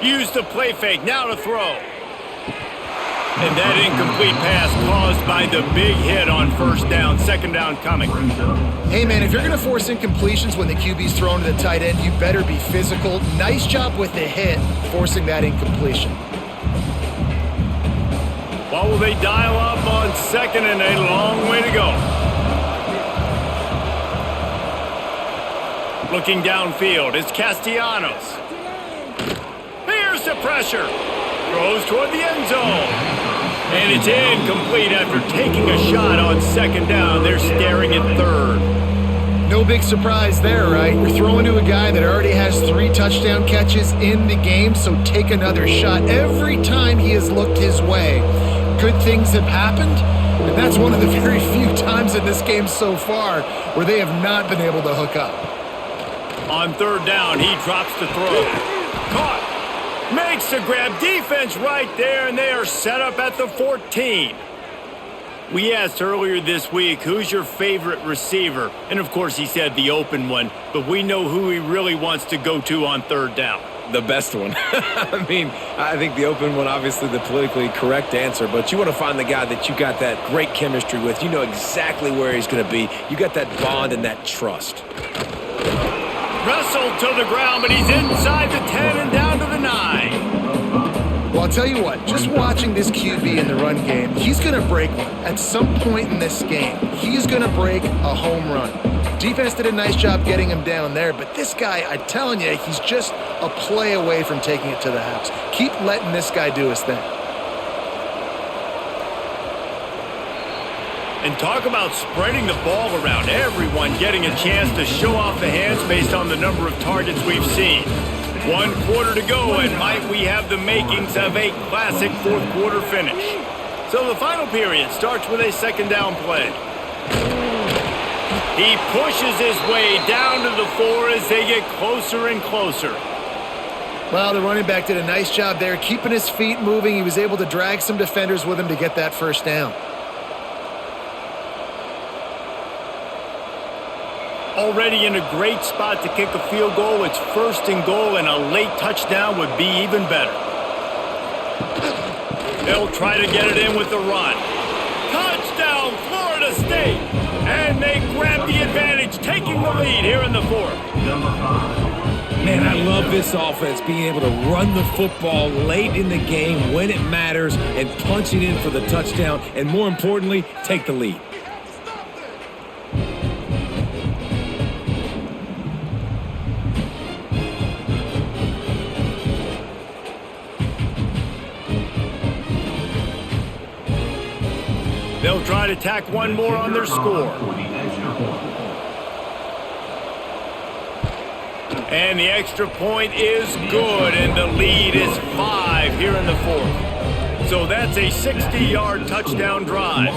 Use the play fake, now to throw. And that incomplete pass caused by the big hit on first down. Second down coming. Hey, man, if you're going to force incompletions when the QB's thrown to the tight end, you better be physical. Nice job with the hit, forcing that incompletion. What will they dial up on second and a long way to go? Looking downfield, it's Castellanos. Here's the pressure. Throws toward the end zone. And it's incomplete after taking a shot on second down. They're staring at third. No big surprise there, right? You're throwing to a guy that already has 3 touchdown catches in the game, so take another shot. Every time he has looked his way, good things have happened, and that's one of the very few times in this game so far where they have not been able to hook up. On third down, he drops the throw. Caught. Makes the grab. Defense right there, and they are set up at the 14. We asked earlier this week, who's your favorite receiver? And, of course, he said the open one, but we know who he really wants to go to on third down. The best one. I mean, I think the open one, obviously the politically correct answer, but you want to find the guy that you got that great chemistry with. You know exactly where he's going to be. You got that bond and that trust. Wrestled to the ground, but he's inside the 10 and down to the 9. Well, I'll tell you what, just watching this QB in the run game, he's going to break one. At some point in this game, he's going to break a home run. Defense did a nice job getting him down there, but this guy, I'm telling you, he's just a play away from taking it to the house. Keep letting this guy do his thing. And talk about spreading the ball around. Everyone getting a chance to show off the hands based on the number of targets we've seen. 1 quarter to go, and might we have the makings of a classic fourth quarter finish. So the final period starts with a second down play. He pushes his way down to the 4 as they get closer and closer. Well, the running back did a nice job there, keeping his feet moving. He was able to drag some defenders with him to get that first down. Already in a great spot to kick a field goal. It's first and goal, and a late touchdown would be even better. They'll try to get it in with the run. Touchdown, Florida State! And they grab the advantage, taking the lead here in the 4th. Man, I love this offense, being able to run the football late in the game when it matters and punch it in for the touchdown, and more importantly, take the lead. They'll try to tack one more on their score. And the extra point is good, and the lead is 5 here in the 4th. So that's a 60-yard touchdown drive.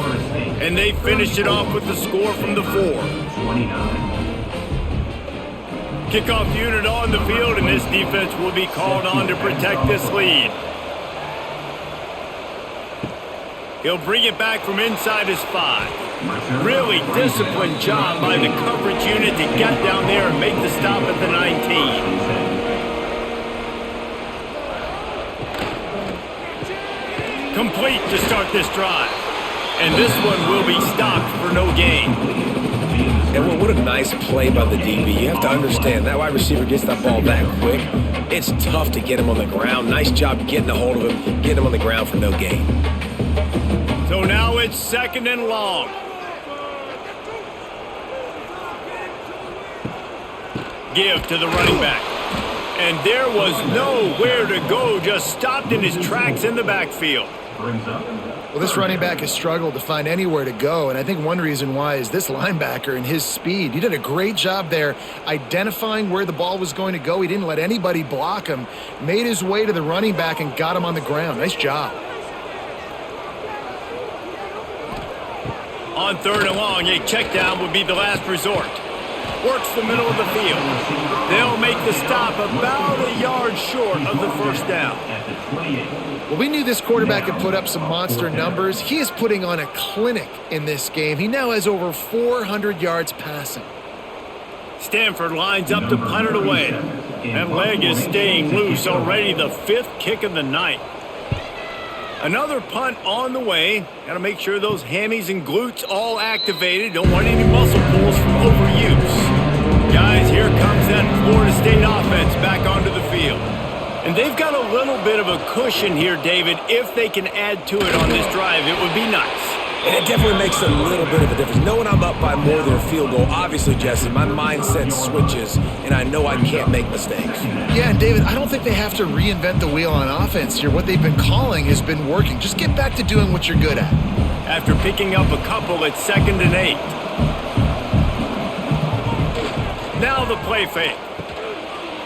And they finished it off with the score from the 4. Kickoff unit on the field, and this defense will be called on to protect this lead. He'll bring it back from inside his 5. Really disciplined job by the coverage unit to get down there and make the stop at the 19. Complete to start this drive. And this one will be stopped for no gain. And what a nice play by the DB. You have to understand, that wide receiver gets that ball that quick. It's tough to get him on the ground. Nice job getting a hold of him, getting him on the ground for no gain. So now it's 2nd and long. Give to the running back. And there was nowhere to go, just stopped in his tracks in the backfield. Well, this running back has struggled to find anywhere to go, and I think one reason why is this linebacker and his speed. He did a great job there identifying where the ball was going to go. He didn't let anybody block him, made his way to the running back and got him on the ground. Nice job. On 3rd and long, a check down would be the last resort. Works the middle of the field. They'll make the stop about a yard short of the first down. Well, we knew this quarterback could put up some monster numbers. He is putting on a clinic in this game. He now has over 400 yards passing. Stanford lines up to punt it away. That leg is staying loose, already the 5th kick of the night. Another punt on the way. Got to make sure those hammies and glutes all activated. Don't want any muscle pulls from overuse. Guys, here comes that Florida State offense back onto the field. And they've got a little bit of a cushion here, David. If they can add to it on this drive, it would be nice. And it definitely makes a little bit of a difference. Knowing I'm up by more than a field goal, obviously, Jesse, my mindset switches, and I know I can't make mistakes. Yeah, and David, I don't think they have to reinvent the wheel on offense here. What they've been calling has been working. Just get back to doing what you're good at. After picking up a couple, it's 2nd and 8. Now the play fake.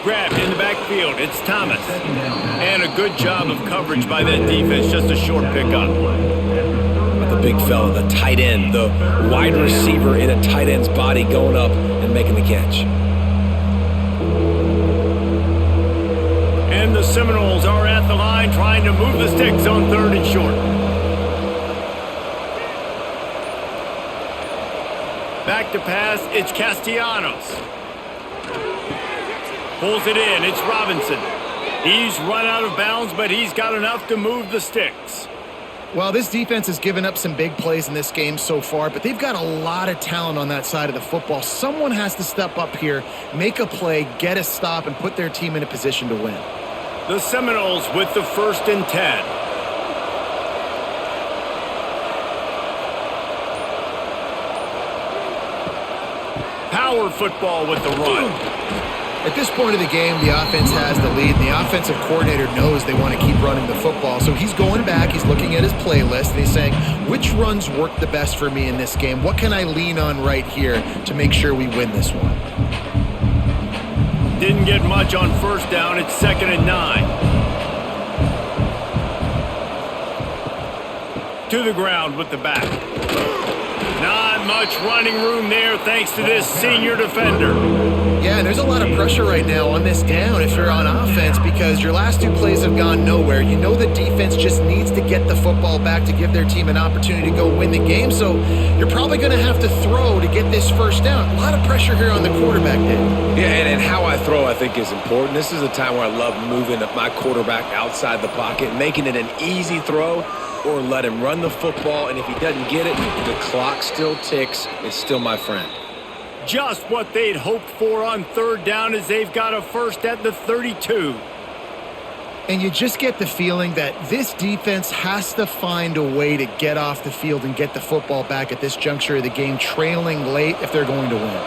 Grabbed in the backfield. It's Thomas. And a good job of coverage by that defense. Just a short pickup. The big fella, the tight end, the wide receiver in a tight end's body going up and making the catch. And the Seminoles are at the line trying to move the sticks on 3rd and short. Back to pass, it's Castellanos. Pulls it in, it's Robinson. He's run out of bounds, but he's got enough to move the sticks. Well, this defense has given up some big plays in this game so far, but they've got a lot of talent on that side of the football. Someone has to step up here, make a play, get a stop, and put their team in a position to win. The Seminoles with the 1st and 10. Power football with the run. At this point of the game, the offense has the lead, and the offensive coordinator knows they want to keep running the football. So he's going back, he's looking at his playlist, and he's saying, which runs work the best for me in this game? What can I lean on right here to make sure we win this one? Didn't get much on 1st down. It's 2nd and 9. To the ground with the back. Not much running room there thanks to this senior defender. Yeah, and there's a lot of pressure right now on this down if you're on offense because your last 2 plays have gone nowhere. You know the defense just needs to get the football back to give their team an opportunity to go win the game, so you're probably going to have to throw to get this 1st down. A lot of pressure here on the quarterback, Dave. Yeah, and how I throw, I think, is important. This is a time where I love moving my quarterback outside the pocket, making it an easy throw, or let him run the football, and if he doesn't get it, the clock still ticks. It's still my friend. Just what they'd hoped for on 3rd down as they've got a 1st at the 32. And you just get the feeling that this defense has to find a way to get off the field and get the football back at this juncture of the game, trailing late if they're going to win.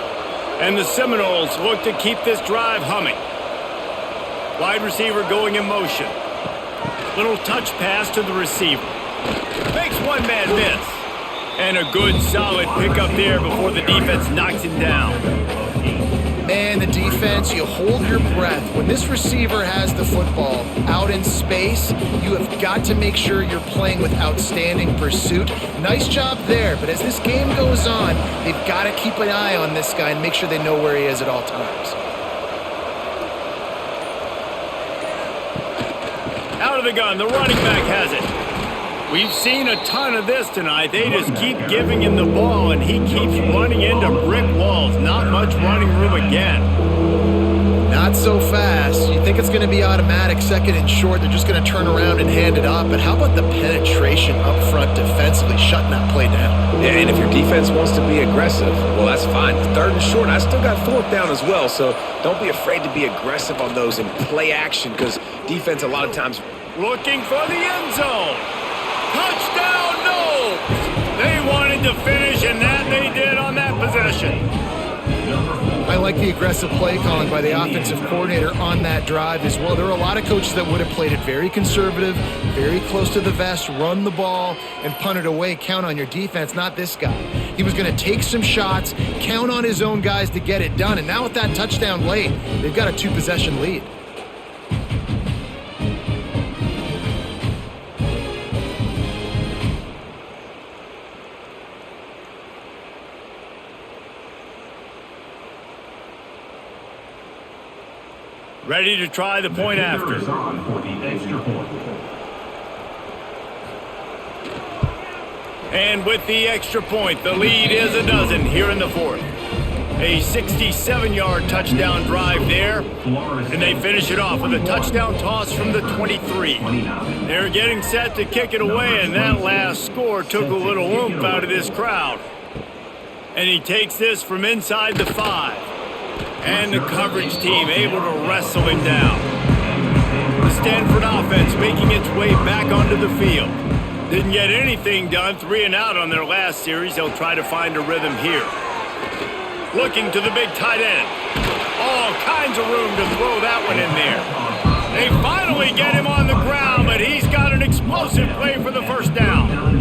And the Seminoles look to keep this drive humming. Wide receiver going in motion. Little touch pass to the receiver. Makes one man miss. And a good solid pickup there before the defense knocks him down. Man, the defense, you hold your breath. When this receiver has the football out in space, you have got to make sure you're playing with outstanding pursuit. Nice job there, but as this game goes on, they've got to keep an eye on this guy and make sure they know where he is at all times. Out of the gun, the running back has it. We've seen a ton of this tonight. They just keep giving him the ball, and he keeps running into brick walls. Not much running room again. Not so fast. You think it's going to be automatic, second and short. They're just going to turn around and hand it off. But how about the penetration up front defensively, shutting that play down? Yeah, and if your defense wants to be aggressive, well, that's fine. Third and short, I still got fourth down as well, so don't be afraid to be aggressive on those and play action because defense a lot of times. Looking for the end zone. Touchdown, no! They wanted to finish, and that they did on that possession. I like the aggressive play calling by the offensive coordinator on that drive as well. There were a lot of coaches that would have played it very conservative, very close to the vest, run the ball, and punt it away. Count on your defense, not this guy. He was going to take some shots, count on his own guys to get it done. And now with that touchdown late, they've got a 2-possession lead. Ready to try the point after. On for the extra point. And with the extra point, the lead is a dozen here in the fourth. A 67-yard touchdown drive there, and they finish it off with a touchdown toss from the 23. They're getting set to kick it away, and that last score took a little oomph out of this crowd. And he takes this from inside the 5. And the coverage team able to wrestle him down. The Stanford offense making its way back onto the field. Didn't get anything done, 3 and out on their last series. They'll try to find a rhythm here. Looking to the big tight end. All kinds of room to throw that one in there. They finally get him on the ground, but he's got an explosive play for the first down.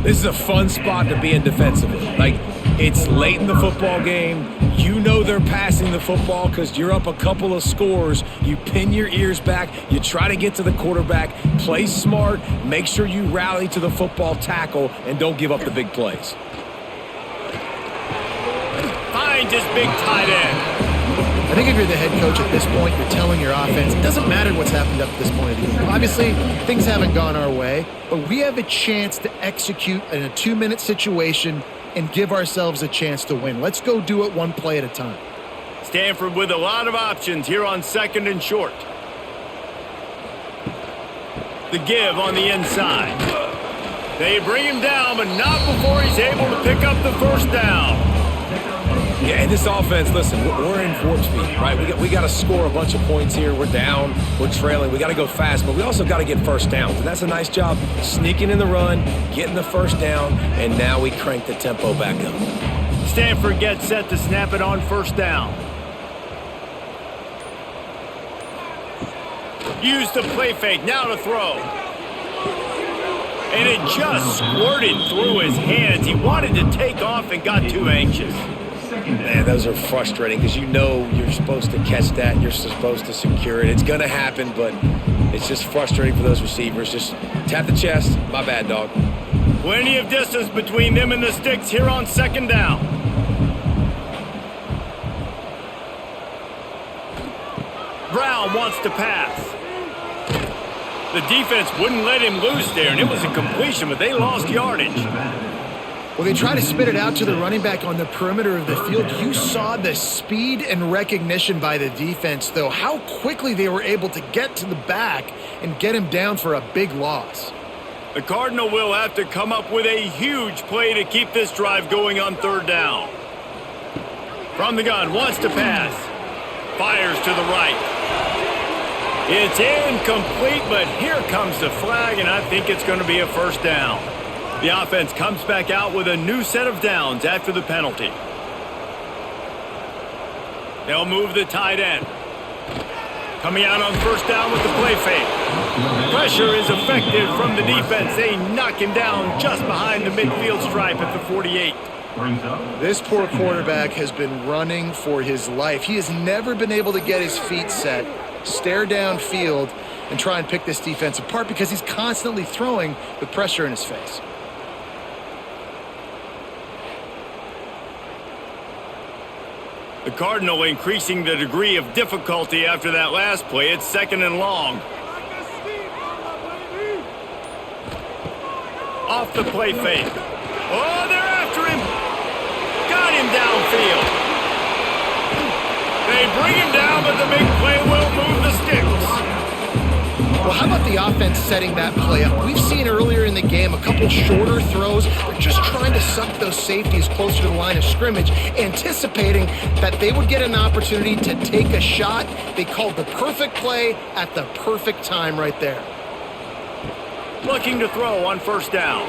This is a fun spot to be in defensively. Like, it's late in the football game. You know they're passing the football because you're up a couple of scores. You pin your ears back. You try to get to the quarterback. Play smart. Make sure you rally to the football tackle and don't give up the big plays. Finds his big tight end. I think if you're the head coach at this point, you're telling your offense, it doesn't matter what's happened up to this point of the game. Obviously, things haven't gone our way, but we have a chance to execute in a 2-minute situation and give ourselves a chance to win. Let's go do it one play at a time. Stanford with a lot of options here on second and short. The give on the inside. They bring him down, but not before he's able to pick up the first down. Yeah, and this offense, listen, we're in warp speed, right? We got to score a bunch of points here. We're down. We're trailing. We got to go fast, but we also got to get first downs. And that's a nice job sneaking in the run, getting the first down, and now we crank the tempo back up. Stanford gets set to snap it on first down. Use the play fake, now to throw. And it just squirted through his hands. He wanted to take off and got too anxious. Man, those are frustrating because you know you're supposed to catch that. You're supposed to secure it. It's going to happen, but it's just frustrating for those receivers. Just tap the chest. My bad, dog. Plenty of distance between them and the sticks here on second down. Brown wants to pass. The defense wouldn't let him loose there, and it was a completion, but they lost yardage. Well, they try to spit it out to the running back on the perimeter of the field. You saw the speed and recognition by the defense, though, how quickly they were able to get to the back and get him down for a big loss. The Cardinal will have to come up with a huge play to keep this drive going on third down. From the gun, wants to pass. Fires to the right. It's incomplete, but here comes the flag, and I think it's going to be a first down. The offense comes back out with a new set of downs after the penalty. They'll move the tight end. Coming out on first down with the play fake. Pressure is effective from the defense. They knock him down just behind the midfield stripe at the 48. This poor quarterback has been running for his life. He has never been able to get his feet set, stare downfield, and try and pick this defense apart because he's constantly throwing with pressure in his face. The Cardinal increasing the degree of difficulty after that last play. It's second and long. Off the play fake. Oh, they're after him. Got him downfield. They bring him down, but the big play will move the sticks. Well, how about the offense setting that play up? We've seen earlier in the game a couple shorter throws. They're just trying to suck those safeties closer to the line of scrimmage, anticipating that they would get an opportunity to take a shot. They called the perfect play at the perfect time right there. Looking to throw on first down.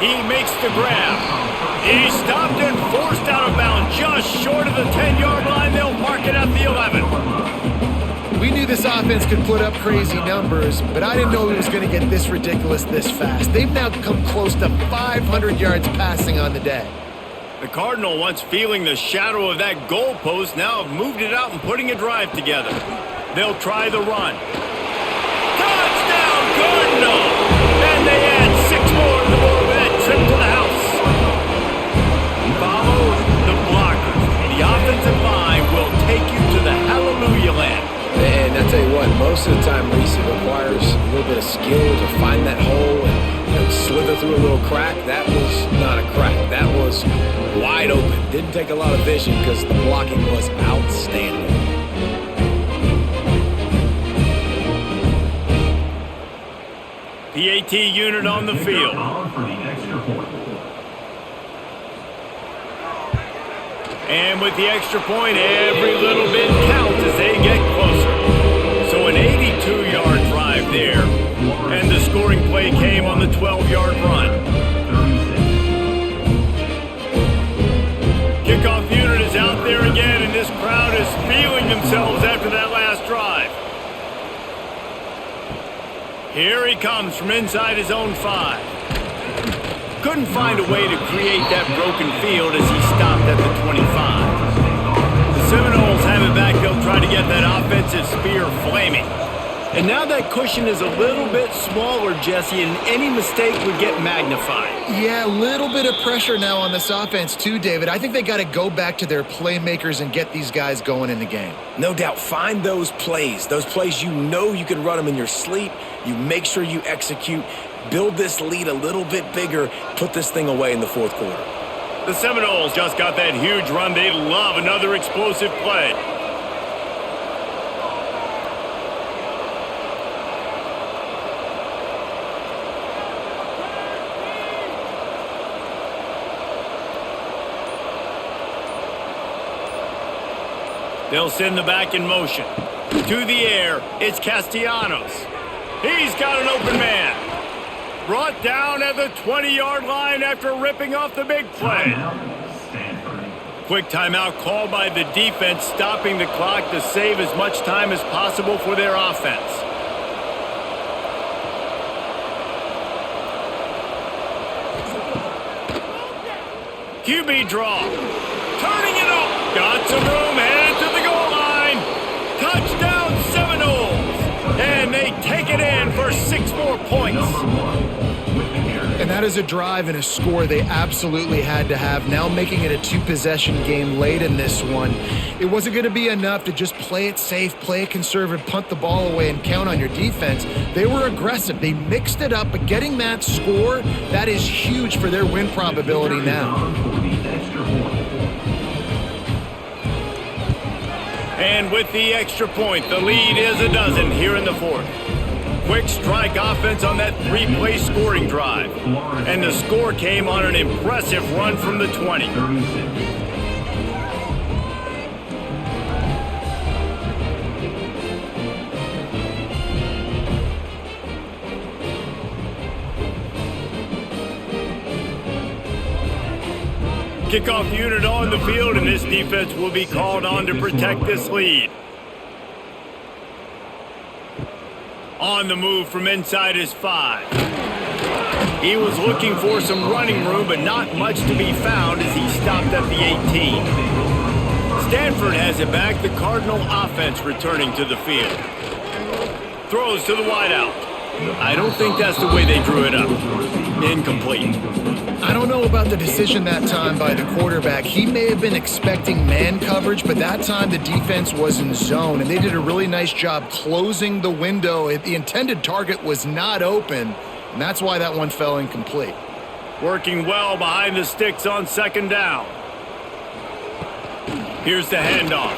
He makes the grab. He's stopped and forced out of bounds just short of the 10-yard line. They'll mark it at the 11. We knew this offense could put up crazy numbers, but I didn't know it was going to get this ridiculous this fast. They've now come close to 500 yards passing on the day. The Cardinal, once feeling the shadow of that goalpost, now have moved it out and putting a drive together. They'll try the run. Touchdown, Cardinal! And they add 6 more to the board with that trip to the house. Follow the blockers. The offensive line will take you to the hallelujah land. And I tell you what, most of the time, Reese, it requires a little bit of skill to find that hole and slither through a little crack. That was not a crack. That was wide open. Didn't take a lot of vision because the blocking was outstanding. PAT unit on the field. And with the extra point, every little bit counts as they get closer. So an 82-yard drive there. And the scoring play came on the 12-yard run. Kickoff unit is out there again, and this crowd is feeling themselves after that last drive. Here he comes from inside his own 5. Couldn't find a way to create that broken field as he stopped at the 25. The Seminoles have it back. They'll try to get that offensive spear flaming. And now that cushion is a little bit smaller, Jesse, and any mistake would get magnified. Yeah, a little bit of pressure now on this offense too, David. I think they got to go back to their playmakers and get these guys going in the game. No doubt. Find those plays you know you can run them in your sleep. You make sure you execute. Build this lead a little bit bigger. Put this thing away in the fourth quarter. The Seminoles just got that huge run. They love another explosive play. They'll send the back in motion. To the air, it's Castellanos. He's got an open man. Brought down at the 20-yard line after ripping off the big play. Quick timeout called by the defense, stopping the clock to save as much time as possible for their offense. QB draw. Turning it up. Got some room, headed to the goal line. Touchdown Seminoles. And they take it in for 6 more points. And that is a drive and a score they absolutely had to have. Now making it a 2-possession game late in this one. It wasn't going to be enough to just play it safe, play it conservative, punt the ball away, and count on your defense. They were aggressive. They mixed it up, but getting that score, that is huge for their win probability now. And with the extra point, the lead is a dozen here in the fourth. Quick strike offense on that 3-play scoring drive. And the score came on an impressive run from the 20. Kickoff unit on the field, and this defense will be called on to protect this lead. On the move from inside his 5. He was looking for some running room, but not much to be found as he stopped at the 18. Stanford has it back. The Cardinal offense returning to the field. Throws to the wideout. I don't think that's the way they drew it up. Incomplete. I don't know about the decision that time by the quarterback. He may have been expecting man coverage, but that time the defense was in zone, and they did a really nice job closing the window. The intended target was not open, and that's why that one fell incomplete. Working well behind the sticks on second down. Here's the handoff.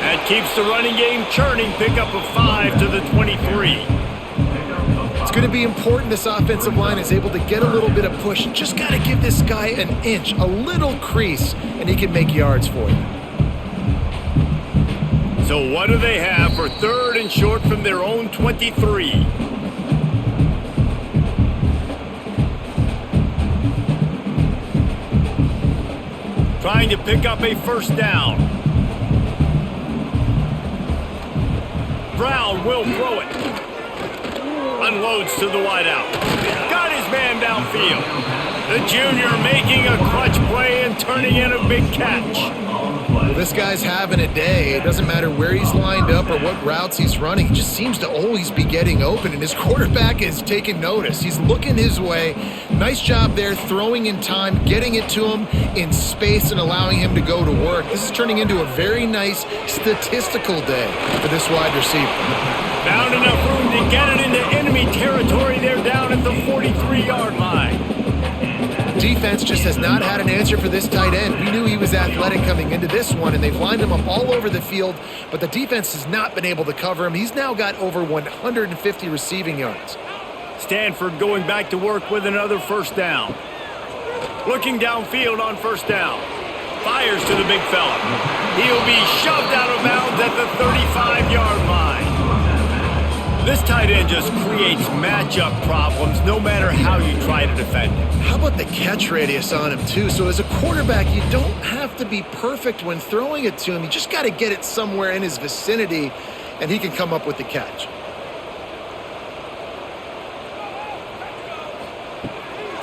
That keeps the running game churning. Pickup of 5 to the 23. It's going to be important this offensive line is able to get a little bit of push. Just got to give this guy an inch, a little crease, and he can make yards for you. So what do they have for 3rd and short from their own 23? Trying to pick up a 1st down. Brown will throw it. Unloads to the wideout. Got his man downfield. The junior making a clutch play and turning in a big catch. Well, this guy's having a day. It doesn't matter where he's lined up or what routes he's running. He just seems to always be getting open, and his quarterback is taking notice. He's looking his way. Nice job there, throwing in time, getting it to him in space and allowing him to go to work. This is turning into a very nice statistical day for this wide receiver. Found enough room to get it into enemy territory. They're down at the 43-yard line. Defense just has not had an answer for this tight end. We knew he was athletic coming into this one, and they've lined him up all over the field, but the defense has not been able to cover him. He's now got over 150 receiving yards. Stanford going back to work with another 1st down. Looking downfield on 1st down. Fires to the big fella. He'll be shoved out of bounds at the 35-yard line. This tight end just creates matchup problems no matter how you try to defend him. How about the catch radius on him, too? So as a quarterback, you don't have to be perfect when throwing it to him. You just got to get it somewhere in his vicinity, and he can come up with the catch.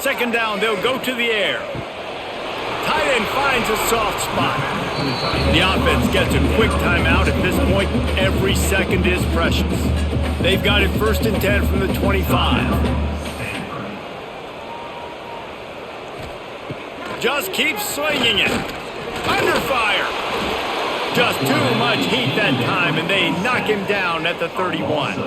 Second down, they'll go to the air. Tight end finds a soft spot. The offense gets a quick timeout. At this point, every second is precious. They've got it 1st and 10 from the 25. Just keeps swinging it. Under fire. Just too much heat that time, and they knock him down at the 31.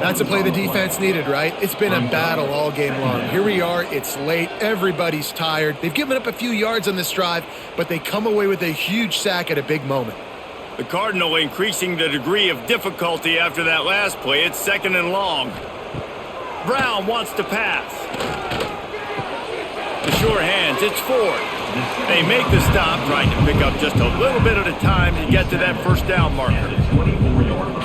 That's a play the defense needed, right? It's been a battle all game long. Here we are. It's late. Everybody's tired. They've given up a few yards on this drive, but they come away with a huge sack at a big moment. The Cardinal increasing the degree of difficulty after that last play. It's 2nd and long. Brown wants to pass. The sure hands, it's Ford. They make the stop, trying to pick up just a little bit at a time to get to that 1st down marker.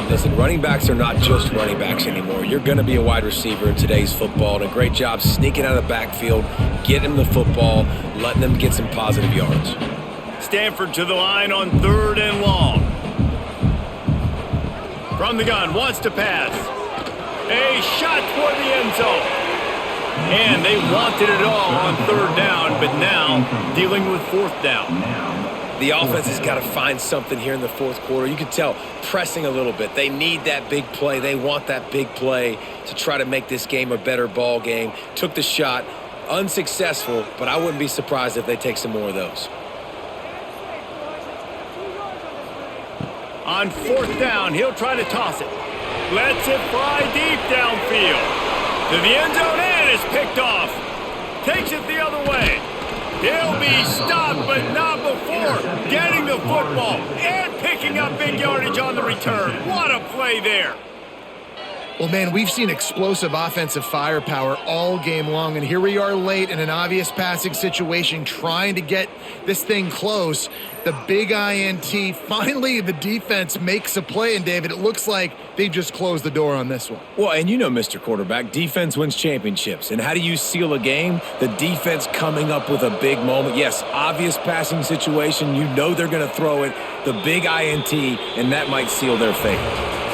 Listen, running backs are not just running backs anymore. You're going to be a wide receiver in today's football, and a great job sneaking out of the backfield, getting them the football, letting them get some positive yards. Stanford to the line on 3rd and long. From the gun, wants to pass. A shot toward the end zone. And they wanted it all on 3rd down, but now dealing with 4th down. The offense has got to find something here in the 4th quarter. You can tell, pressing a little bit. They need that big play. They want that big play to try to make this game a better ball game. Took the shot, unsuccessful, but I wouldn't be surprised if they take some more of those. On 4th down, he'll try to toss it. Lets it fly deep downfield. To the end zone, and it's picked off. Takes it the other way. He'll be stopped, but not before getting the football and picking up big yardage on the return. What a play there. Well, man, we've seen explosive offensive firepower all game long, and here we are late in an obvious passing situation trying to get this thing close. The big INT, finally the defense makes a play, and David, it looks like they just closed the door on this one. Well, and you know, Mr. Quarterback, defense wins championships. And how do you seal a game? The defense coming up with a big moment. Yes, obvious passing situation. You know they're going to throw it. The big INT, and that might seal their fate.